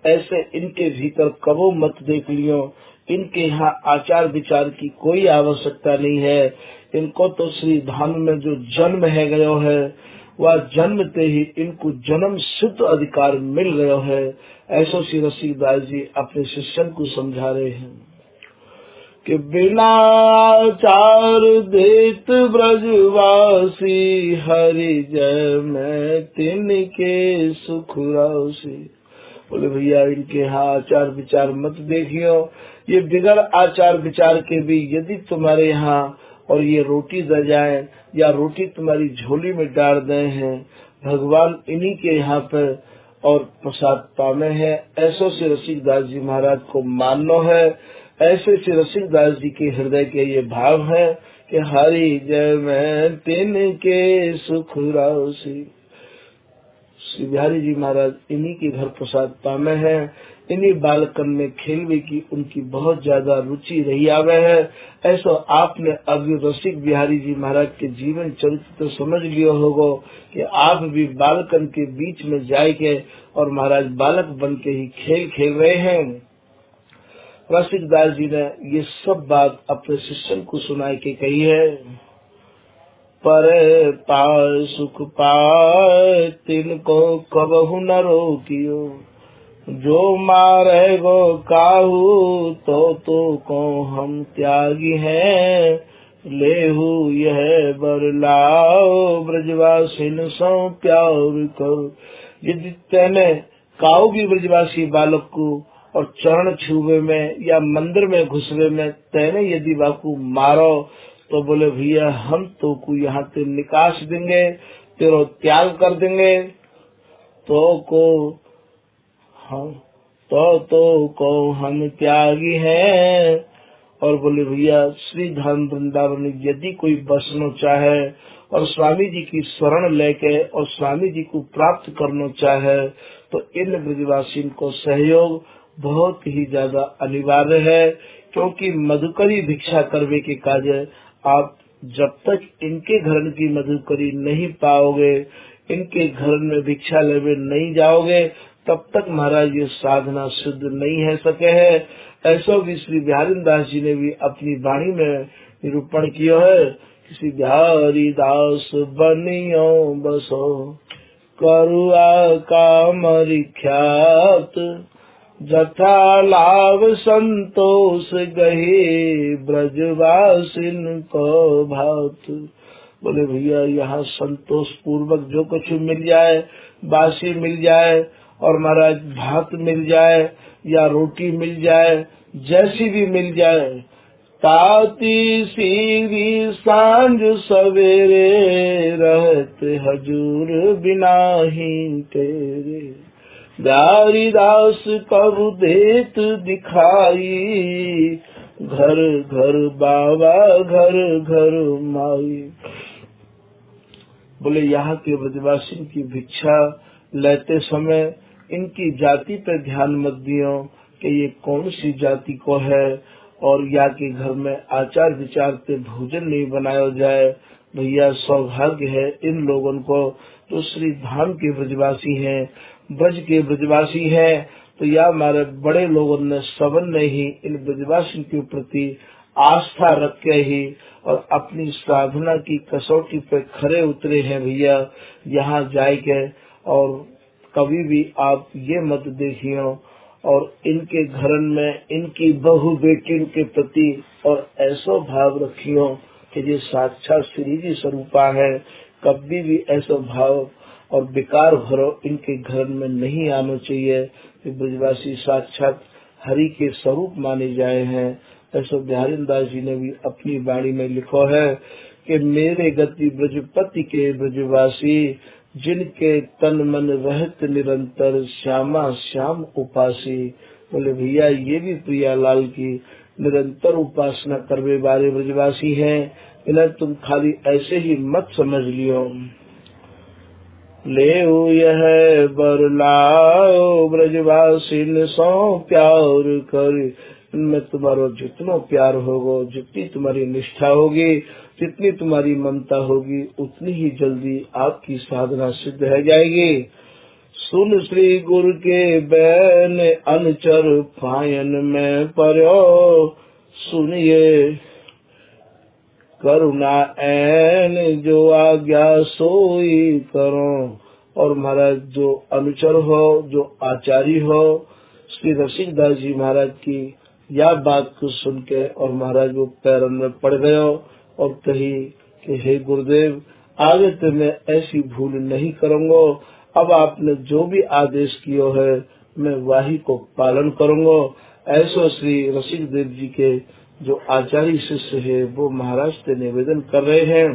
Speaker 1: ऐसे इनके भीतर कबो मत देख लियो। इनके यहाँ आचार विचार की कोई आवश्यकता नहीं है। इनको तो श्री धाम में जो जन्म है गयो है, वह जन्मते ही इनको जन्म सिद्ध अधिकार मिल गयो है। ऐसा श्री रसिकदास जी अपने शिष्यन को समझा रहे हैं कि बिना आचार देत ब्रजवासी, हरि जय मैं तिनके सुख राशि। बोले भैया इनके यहाँ आचार विचार मत देखियो। ये बिगर आचार विचार के भी यदि तुम्हारे यहाँ और ये रोटी दे जाए या रोटी तुम्हारी झोली में डाल दे हैं, भगवान इन्हीं के यहाँ पे और प्रसाद पामे है। ऐसो से रसिकदास जी महाराज को मानो है। ऐसे से रसिकदास जी के हृदय के ये भाव है कि हरि जय मैं तिनके सुख राशि। श्री बिहारी जी महाराज इन्हीं के घर प्रसाद पामे है। इन्हीं बालकन में खेलने की उनकी बहुत ज्यादा रुचि रही आवे है। ऐसा आपने अभी रसिक बिहारी जी महाराज के जीवन चरित्र तो समझ लिया होगा कि आप भी बालकन के बीच में जाके और महाराज बालक बन के ही खेल खेल रहे हैं। रसिकदास जी ने ये सब बात अपने शिष्यन को सुनाई के कही है। परे पाए सुख पाए तिनको कबहु न रोकियो, जो मारे गो काहू तो को हम त्यागी हैं, लेहु यह बर लाओ ब्रजवासिन सो प्यार करो। यदि तेने काओगी ब्रजवासी बालक को और चरण छुवे में या मंदिर में घुसवे में तेने यदि बाकू मारो तो बोले भैया हम तो को यहाँ ते निकास देंगे, तेरो त्याग कर देंगे। तो को हम को हम त्यागी हैं। और बोले भैया श्री धाम वृंदावन यदि कोई बसना चाहे और स्वामी जी की शरण लेके और स्वामी जी को प्राप्त करना चाहे तो इन ब्रजवासी को सहयोग बहुत ही ज्यादा अनिवार्य है, क्योंकि मधुकरी भिक्षा करवे के काज आप जब तक इनके घर की मधुकरी नहीं पाओगे, इनके घर में भिक्षा लेवे नहीं जाओगे, तब तक महाराज ये साधना सिद्ध नहीं है सके है। ऐसा भी श्री बिहारी दास जी ने भी अपनी वाणी में निरूपण किया है। श्री बिहारी दास बनियो बसो करुआ कामरि ख्यात, जथा लाभ संतोष गहे ब्रजवासिन को भात। बोले भैया यहाँ संतोष पूर्वक जो कुछ मिल जाए, बासी मिल जाए और महाराज भात मिल जाए या रोटी मिल जाए, जैसी भी मिल जाए, ताती सीरी सांझ सवेरे रहते हजूर बिना ही तेरे। बिहारी दास कबू देत दिखाई, घर घर बाबा घर घर माई। बोले यहाँ के ब्रजवासी की भिक्षा लेते समय इनकी जाति पे ध्यान मत दियो कि ये कौन सी जाति को है, और या के घर में आचार विचार पे भोजन नहीं बनाया जाए। भैया सौभाग्य है इन लोगों को तो श्री धाम के ब्रजवासी हैं, ब्रज के ब्रजवासी हैं। तो या हमारे बड़े लोगों ने सबन ने ही इन ब्रजवासी के प्रति आस्था रख के ही और अपनी साधना की कसौटी पे खरे उतरे हैं। भैया यहाँ जाए के और कभी भी आप ये मत देखियो और इनके घर में इनकी बहू बेटी के प्रति और ऐसा भाव रखियो कि ये साक्षात श्री जी स्वरूपा है। कभी भी ऐसा भाव और विकार भरो इनके घर में नहीं आना चाहिए कि ब्रजवासी साक्षात हरि के स्वरूप माने जाए हैं। ऐसा बिहारी दास जी ने भी अपनी वाणी में लिखा है कि मेरे गति ब्रजपति के ब्रजवासी, जिनके तन मन रहत निरंतर श्यामा श्याम उपासी। बोले भैया ये भी प्रियालाल की निरंतर उपासना करवे वाले ब्रजवासी हैं, इन्हें तुम खाली ऐसे ही मत समझ लियो। ले यह बर लाओ ब्रजवासिन सो प्यार कर, इनमें तुम्हारा जितना प्यार होगा, जितनी तुम्हारी निष्ठा होगी, जितनी तुम्हारी ममता होगी, उतनी ही जल्दी आपकी साधना सिद्ध हो जाएगी। सुन श्री गुरु के बैन अनचर फायन में पर्यो, सुनिए करुणा ऐन जो आज्ञा सोई करो। और महाराज जो अनुचर हो, जो आचार्य हो, श्री रसिकदास जी महाराज की यह बात को सुन के और महाराज वो पैरों में पड़ गए और कही कि हे गुरुदेव आगे तो मैं ऐसी भूल नहीं करूँगा, अब आपने जो भी आदेश किया है मैं वही को पालन करूँगा। ऐसा श्री रसिक देव जी के जो आचार्य शिष्य है वो महाराज से निवेदन कर रहे हैं।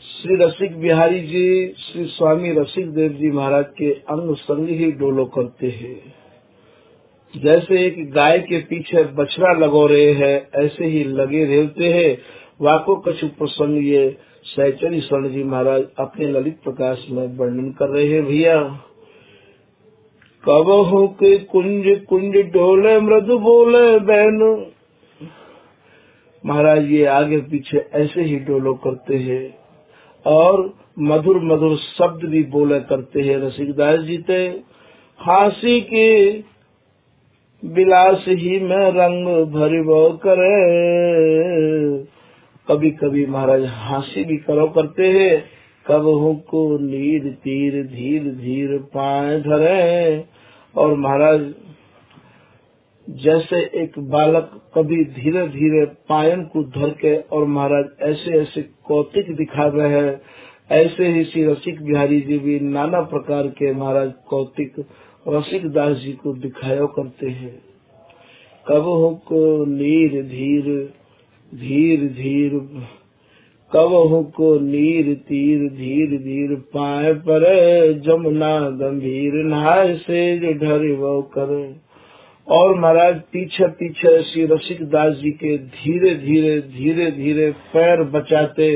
Speaker 1: श्री रसिक बिहारी जी श्री स्वामी रसिक देव जी महाराज के अंग संग ही डोलो करते हैं। जैसे एक गाय के पीछे बछड़ा लगो रहे हैं ऐसे ही लगे रहते हैं। वाको कछु प्रसंग ये सहचरी स्वर्ण जी महाराज अपने ललित प्रकाश में वर्णन कर रहे हैं। भैया कबहू के कुंज कुंज डोले मृदु बोले बहन। महाराज ये आगे पीछे ऐसे ही डोलो करते हैं और मधुर मधुर शब्द भी बोले करते हैं। रसिकदास जी ते हासी के विलास ही में रंग भरिबो करे। कभी कभी महाराज हासी भी करो करते हैं। कबहू को नीर तीर धीर धीर पाए धरे। और महाराज जैसे एक बालक कभी धीरे धीरे पायन को धर के और महाराज ऐसे ऐसे कौतिक दिखा रहे हैं, ऐसे ही श्री रसिक बिहारी जी भी नाना प्रकार के महाराज कौतिक रसिक दास जी को दिखाया करते हैं। कबहु को नीर धीर धीर धीर, कबहु को नीर तीर धीर धीर, पाए पर जमुना गंभीर, नहाय से ढरे वो करे। और महाराज पीछे पीछे श्री रसिक दास जी के धीरे धीरे पैर बचाते,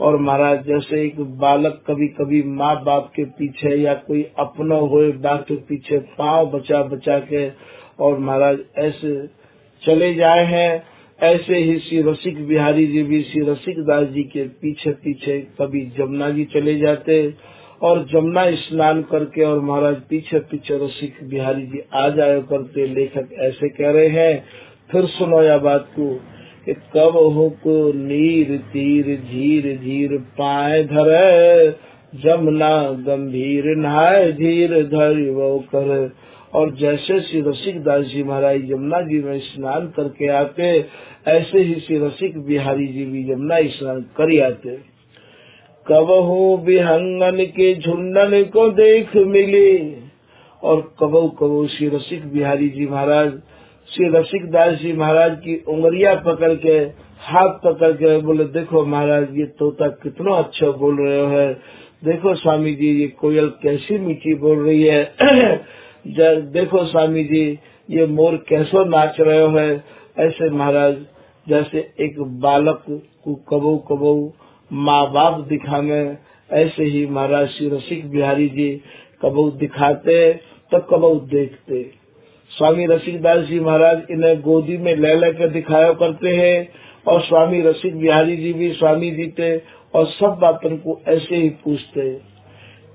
Speaker 1: और महाराज जैसे एक बालक कभी कभी माँ बाप के पीछे या कोई अपना हुए बाप के पीछे पाँव बचा बचा के और महाराज ऐसे चले जाए हैं, ऐसे ही श्री रसिक बिहारी जी भी श्री रसिक दास जी के पीछे पीछे कभी जमुना जी चले जाते और जमुना स्नान करके और महाराज पीछे पीछे रसिक बिहारी जी आ जाया करते। लेखक ऐसे कह रहे हैं, फिर सुनो या बात को, कि कबहु को नीर तीर धीर धीर, पाए धरे जमुना गंभीर, नहाय धीर धरि वो कर। और जैसे श्री रसिक दास जी महाराज यमुना जी में स्नान करके आते, ऐसे ही श्री रसिक बिहारी जी भी यमुना स्नान कर आते। कबहू बिहंगन के झुंडन को देख मिले, और कबहू कबहू श्री रसिक बिहारी जी महाराज श्री रसिक दास जी महाराज की उंगलियां पकड़ के हाथ पकड़ के बोले, देखो महाराज ये तोता कितना अच्छा बोल रहे हो, देखो स्वामी जी ये कोयल कैसी मीठी बोल रही है, देखो स्वामी जी ये मोर कैसो नाच रहे हो। ऐसे महाराज जैसे एक बालक को कबहू कबहू माँ बाप दिखाने, ऐसे ही महाराज श्री रसिक बिहारी जी कबहू दिखाते तो कबहू देखते। स्वामी रसिक दास जी महाराज इन्हें गोदी में ले लेकर दिखाया करते हैं, और स्वामी रसिक बिहारी जी भी स्वामी जी थे और सब बातों को ऐसे ही पूछते।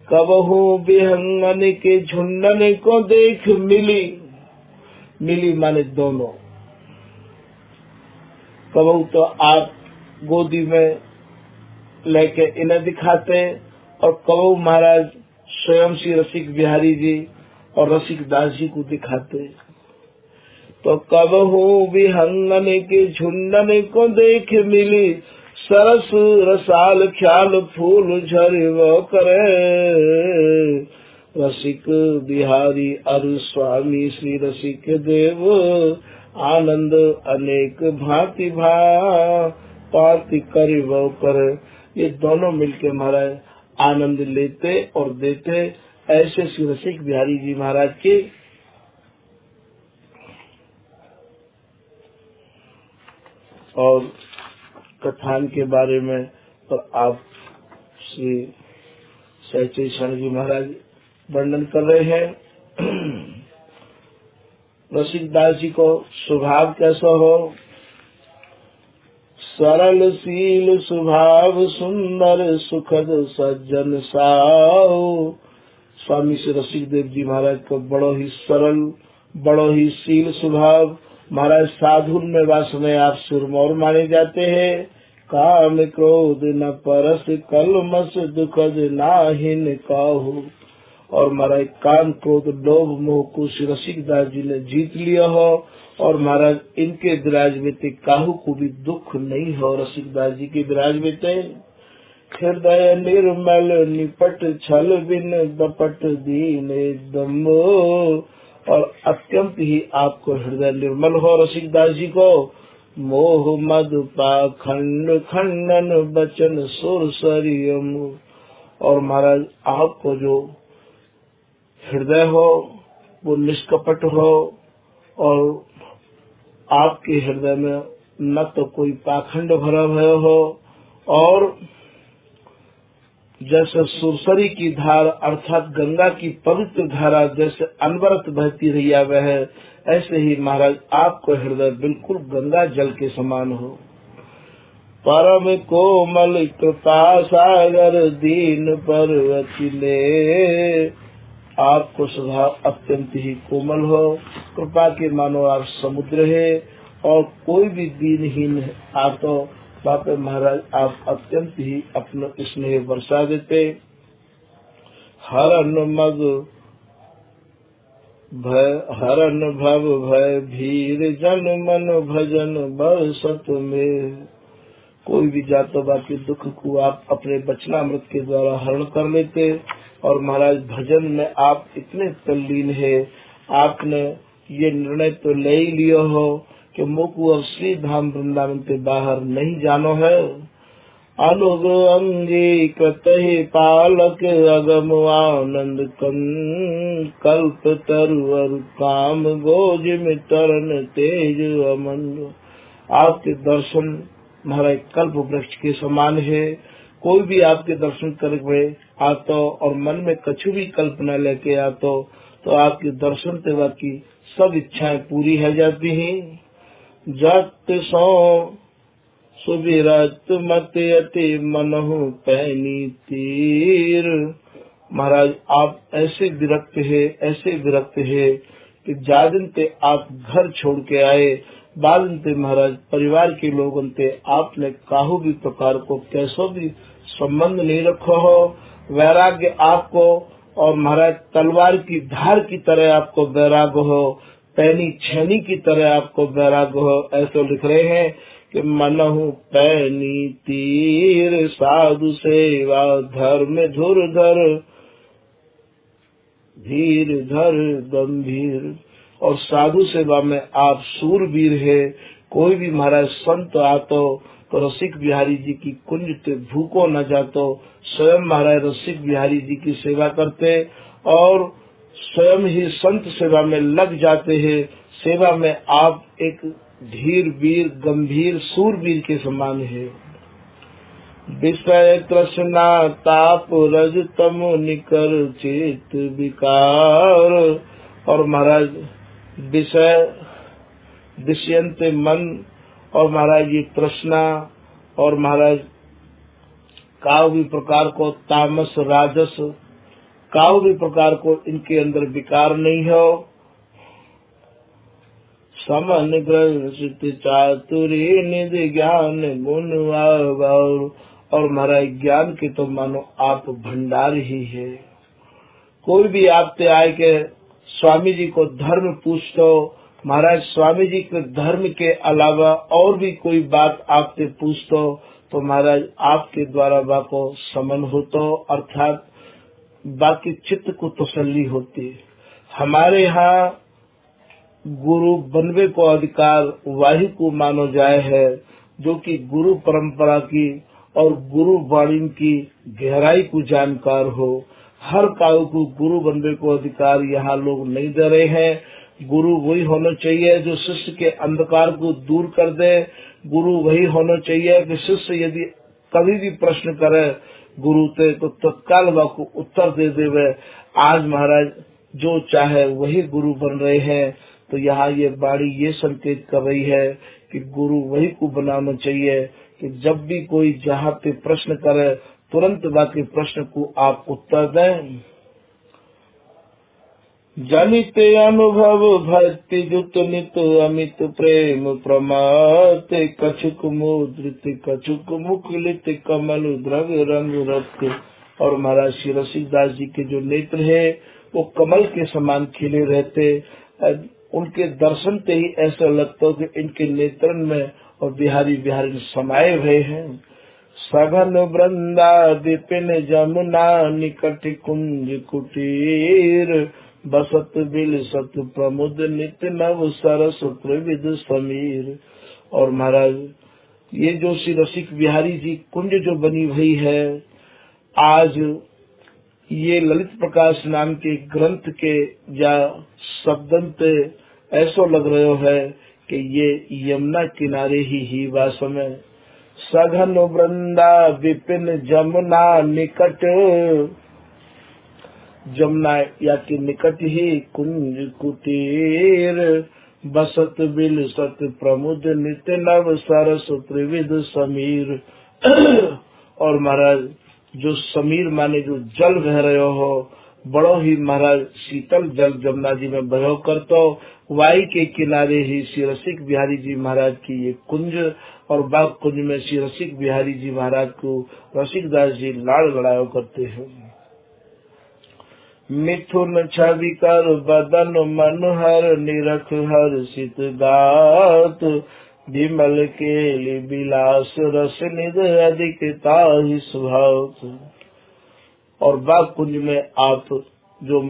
Speaker 1: कबहू बिहंगन के झुंडन को देख मिली, मिली माने दोनों। कबहू तो आप गोदी में लेके इन्हें दिखाते, और कबहू महाराज स्वयं श्री रसिक बिहारी जी और रसिक दास जी को दिखाते। तो कबहू बिहंगन के झुंडन को देख मिली, सरस रसाल ख्याल फूल झरवो करे। रसिक बिहारी अरु स्वामी श्री रसिक देव, आनंद अनेक भांति भांति करवो करे। ये दोनों मिलके महाराज आनंद लेते और देते। ऐसे श्री रसिक बिहारी जी महाराज के और कथान के बारे में और आप श्री सहचरी शरण जी महाराज वर्णन कर रहे हैं। रसिक दास जी को स्वभाव कैसा हो, सरल शील स्वभाव सुंदर सुखद सज्जन साओ। स्वामी श्री रसिक देव जी महाराज को बड़ो ही सरल, बड़ो ही शील स्वभाव, महाराज साधुन में वासना आप सिरमौर माने जाते हैं। काम क्रोध न परस कलमस दुखद नाहिन काहू। और महाराज काम क्रोध लोभ मोह को श्री रसिक दास जी ने जीत लिया हो, और महाराज इनके विराज में काहू को भी दुख नहीं हो। रसिक दास जी के विराज में हृदय निर्मल निपट छल बिन दपट दीन दम्बो। और अत्यंत ही आपको हृदय निर्मल हो रसिक दास जी को। मोह मद पाखंड खंडन बचन सुर सरियम। और महाराज आपको जो हृदय हो वो निष्कपट हो, और आपके हृदय में न तो कोई पाखंड भरा हुआ हो, और जैसे सुरसरी की धार अर्थात गंगा की पवित्र धारा जैसे अनवरत बहती रही वह है, ऐसे ही महाराज आपको हृदय बिल्कुल गंगा जल के समान हो। परम कोमल कृपा सागर दीन पर्वतिले। आपको स्वभाव अत्यंत ही कोमल हो, कृपा के मानो आप समुद्र है, और कोई भी दीनहीन है आप तो बाप महाराज आप अत्यंत ही अपना स्नेह बरसा देते। हरन मग भय हरन भव भय भीर जन मन भजन बरसत में। कोई भी जातो बाकी दुख को आप अपने वचनामृत के द्वारा हरण कर लेते। और महाराज भजन में आप इतने तल्लीन है, आपने ये निर्णय तो ले ही लियो हो कि मुझको अब श्री धाम वृंदावन के बाहर नहीं जानो है। अनुग अंगी कतहि पालक अगम आनंद कल्प तरु काम गोज में तरन तेज अमन। आपके दर्शन महाराज कल्प वृक्ष के समान है। कोई भी आपके दर्शन करके आतो और मन में कछु भी कल्पना लेके आतो तो आपके दर्शन से बाकी सब इच्छाएं पूरी हो जाती हैं। जत सो सुविरत मत अति मनहु पैनी तीर। महाराज आप ऐसे विरक्त है कि जादिन ते आप घर छोड़ के आए, बादन ते महाराज परिवार के लोगों ते आपने काहू भी प्रकार को कैसो भी संबंध नहीं रखो हो। वैराग्य आपको और महाराज तलवार की धार की तरह आपको वैराग्य हो, पैनी छेनी की तरह आपको वैराग्य हो। ऐसे लिख रहे हैं कि मनहु पैनी तीर साधु सेवा धर्म धुरधर धीर धर गंभीर। और साधु सेवा में आप सूरवीर है। कोई भी महाराज संत आतो तो रसिक बिहारी जी की कुंज ते भूको न जातो। स्वयं महाराज रसिक बिहारी जी की सेवा करते और स्वयं ही संत सेवा में लग जाते हैं। सेवा में आप एक धीर वीर गंभीर सूरवीर के समान है। विषय तृष्णा ताप रज तम निकर चित विकार। और महाराज विषयंते मन और महाराज ये तृष्णा और महाराज काव भी प्रकार को तामस राजस काव भी प्रकार को इनके अंदर विकार नहीं हो। समन ग्रसित चातुरी निधि ज्ञान गुण और महाराज ज्ञान के तो मानो आप भंडार ही है। कोई भी आपसे आए के स्वामी जी को धर्म पूछतो, महाराज स्वामी जी के धर्म के अलावा और भी कोई बात आपसे पूछतो तो महाराज आपके द्वारा बाको समन होतो, अर्थात बाकी चित्त को तसल्ली होती। हमारे यहाँ गुरु बनवे को अधिकार वाही को मानो जाए है, जो कि गुरु परंपरा की और गुरु वाणी की गहराई को जानकार हो। हर काल को गुरु बनवे को अधिकार यहाँ लोग नहीं दे रहे हैं। गुरु वही होना चाहिए जो शिष्य के अंधकार को दूर कर दे। गुरु वही होना चाहिए कि शिष्य यदि कभी भी प्रश्न करे गुरु से तो तत्काल वाको उत्तर दे देवे। आज महाराज जो चाहे वही गुरु बन रहे हैं। तो यहाँ ये बाड़ी ये संकेत कर रही है कि गुरु वही को बनाना चाहिए कि जब भी कोई जहाँ पे प्रश्न करे तुरंत बाकी प्रश्न को आप उत्तर दें। जनित अनुभव भक्ति जुत नित अमित प्रेम प्रमात कछुक मुद्रित कछुक मुकुलित कमल द्रव रंग रक्त। और महाराज श्री रसिकदास जी के जो नेत्र है वो कमल के समान खिले रहते। उनके दर्शन से ही ऐसा लगता हो कि इनके नेत्रन में और बिहारी बिहारी समाये हुए हैं। सघन वृंदा विपिन जमुना निकट कुंज कुटीर बसत बिल सत प्रमुद नित्य नव सरस प्रविद समीर। और महाराज ये जो श्री रसिक बिहारी जी कुंज जो बनी हुई है, आज ये ललित प्रकाश नाम के ग्रंथ के या शब्दन पे ऐसा लग रहा है कि ये यमुना किनारे ही वास में। सघन वृंदा विपिन जमुना निकट, जमुना या के निकट ही कुंज कुटीर बसत बिल सत प्रमुद नित्य नव सरस त्रिविध समीर। और महाराज जो समीर माने जो जल बह रहे हो बड़ो ही महाराज शीतल जल जमुना जी में बहो करतो। वाई के किनारे ही श्री रसिक बिहारी जी महाराज की ये कुंज और बाग कुंज में श्री रसिक बिहारी जी महाराज को रसिकदास जी लाड़ लड़ाया करते हैं। मिथुन छवि कर बदन मनोहर निरख हर्षित गात विमल केलि विलास रस निध अधिक ताहि सुभात। और बाग कुंज में आप जो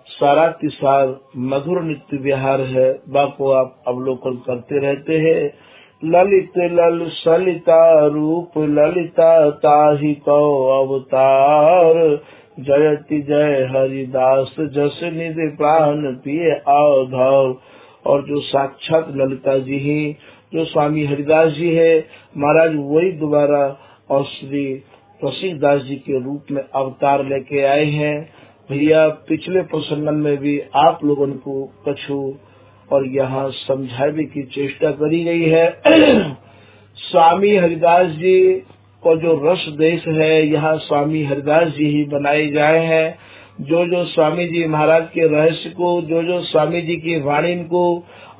Speaker 1: सारा की सार मधुर नित्य विहार है, बाग को आप अवलोकन करते रहते हैं। ललित लल सलिता रूप ललिता ताहि कौ अवतार जयति जय हरिदास जस निधि प्राण पिए आधार। और जो साक्षात ललिता जी ही, जो स्वामी हरिदास जी है महाराज, वही दोबारा और श्री रसिक दास जी के रूप में अवतार लेके आए हैं। भैया पिछले प्रसंगन में भी आप लोगों को कछु और यहाँ समझाने की चेष्टा करी गई है। स्वामी हरिदास जी को जो रस देश है, यहाँ स्वामी हरिदास जी ही बनाए जाए हैं। जो स्वामी जी महाराज के रहस्य को, जो स्वामी जी की वाणी को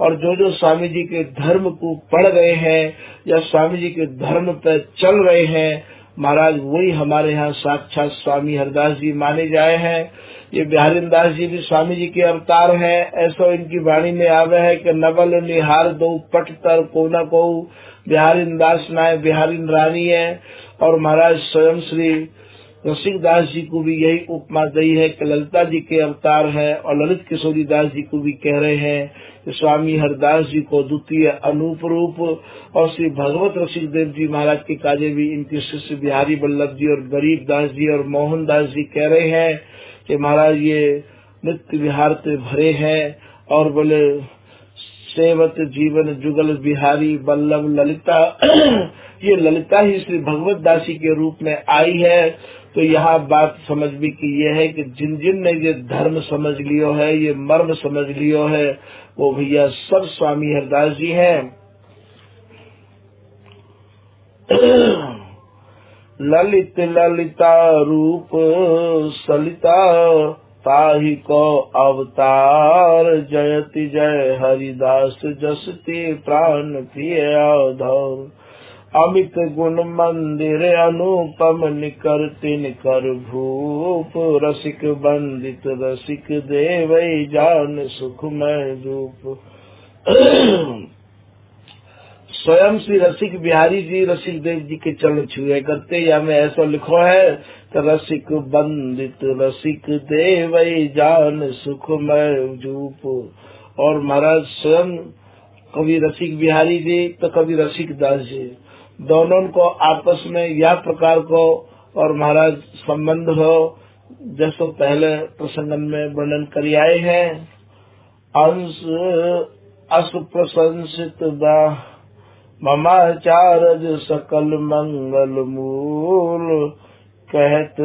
Speaker 1: और जो स्वामी जी के धर्म को पढ़ रहे हैं या स्वामी जी के धर्म पर चल रहे हैं महाराज, वही हमारे यहाँ साक्षात स्वामी हरिदास जी माने जाए हैं। ये बिहारी दास जी भी स्वामी जी के अवतार हैं। ऐसा इनकी वाणी में आवे है कि नवल निहार दो पट तर को न को, बिहारी दास नाय बिहारी रानी है। और महाराज स्वयं श्री रसिक दास जी को भी यही उपमा दी है कि ललिता जी के अवतार है। और ललित किशोरी दास जी को भी कह रहे हैं कि स्वामी हरिदास जी को द्वितीय अनूप रूप। और श्री भगवत रसिक देव जी महाराज के काजे भी इनके शिष्य बिहारी वल्लभ जी और गरीब दास जी और मोहन दास जी कह रहे हैं कि महाराज ये नित्य विहार से भरे हैं। और बोले सेवत जीवन जुगल बिहारी वल्लभ ललिता ये ललिता ही श्री भगवत दासी के रूप में आई है। तो यहाँ बात समझ भी की ये है कि जिन जिन ने ये धर्म समझ लियो है, ये मर्म समझ लियो है, वो भैया सब स्वामी हरिदास जी हैं। ललित ललिता रूप सलिता ताहि को अवतार जयति जय हरिदास जसति प्राण प्रिय आधार। अमित गुण मंदिर अनुपम निकर तिनकर भूप रसिक बंदित रसिक देव जान सुखमय रूप। स्वयं श्री रसिक बिहारी जी रसिक देव जी के चरण छुए करते, या में ऐसा लिखो है कि रसिक बंदित रसिक देव जान सुखमय रूप। और महाराज स्वयं कभी रसिक बिहारी जी तो कभी रसिक दास जी, दोनों को आपस में यह प्रकार को और महाराज संबंध हो जैसो पहले प्रसंगन में वर्णन कर आए हैं। अंश अस प्रशंसित ममाचारज सकल मंगल मूल कहत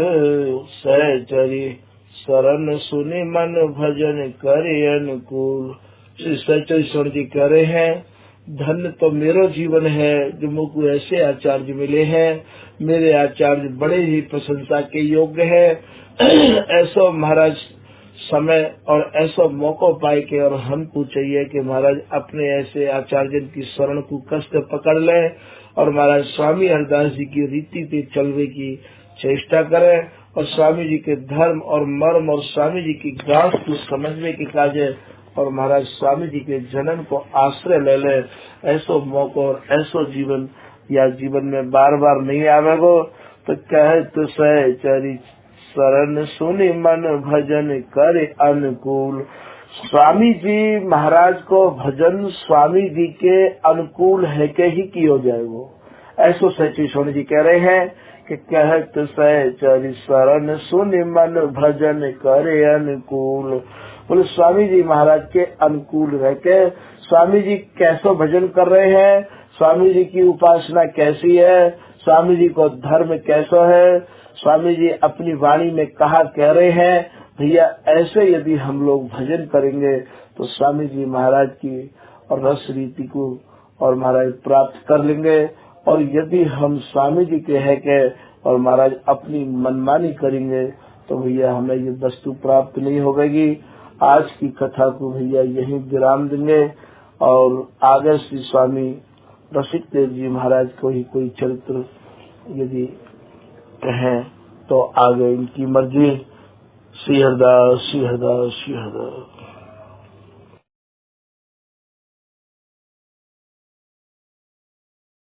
Speaker 1: सहचरी शरण सुनि मन भजन करे अनुकूल। श्री सहचरी जी कह रहे हैं, धन्य तो मेरा जीवन है जो मुझको ऐसे आचार्य मिले हैं। मेरे आचार्य बड़े ही प्रशंसा के योग्य है। ऐसा महाराज समय और ऐसा मौका पाए के और हमको चाहिए कि महाराज अपने ऐसे आचार्य की शरण को कष्ट पकड़ ले और महाराज स्वामी हरिदास जी की रीति पे चलने की चेष्टा करें और स्वामी जी के धर्म और मर्म और स्वामी जी की गांठ को समझने के काजे और महाराज स्वामी जी के जनन को आश्रय ले ले। ऐसो मौका और ऐसो जीवन या जीवन में बार बार नहीं आवेगो। तो कहे तो सहचरी शरण सुनि मन भजन करे अनुकूल। स्वामी जी महाराज को भजन स्वामी जी के अनुकूल है के ही किया जाए। वो ऐसो सची सोनी जी कह रहे हैं कि कहत सहचरी शरण सुनि मन भजन करे अनुकूल। बोले स्वामी जी महाराज के अनुकूल रह के स्वामी जी कैसो भजन कर रहे हैं, स्वामी जी की उपासना कैसी है, स्वामी जी को धर्म कैसा है, स्वामी जी अपनी वाणी में कहा कह रहे हैं। भैया ऐसे यदि हम लोग भजन करेंगे तो स्वामी जी महाराज की और रस रीति को और महाराज प्राप्त कर लेंगे। और यदि हम स्वामी जी के है के और महाराज अपनी मनमानी करेंगे तो भैया हमें ये वस्तु प्राप्त नहीं होगी। आज की कथा को भैया यहीं विराम देंगे और आगे श्री स्वामी रसिक देव जी महाराज को ही कोई चरित्र यदि कहें तो आगे इनकी मर्जी। श्री हरदास श्री हरदास श्री हरदास।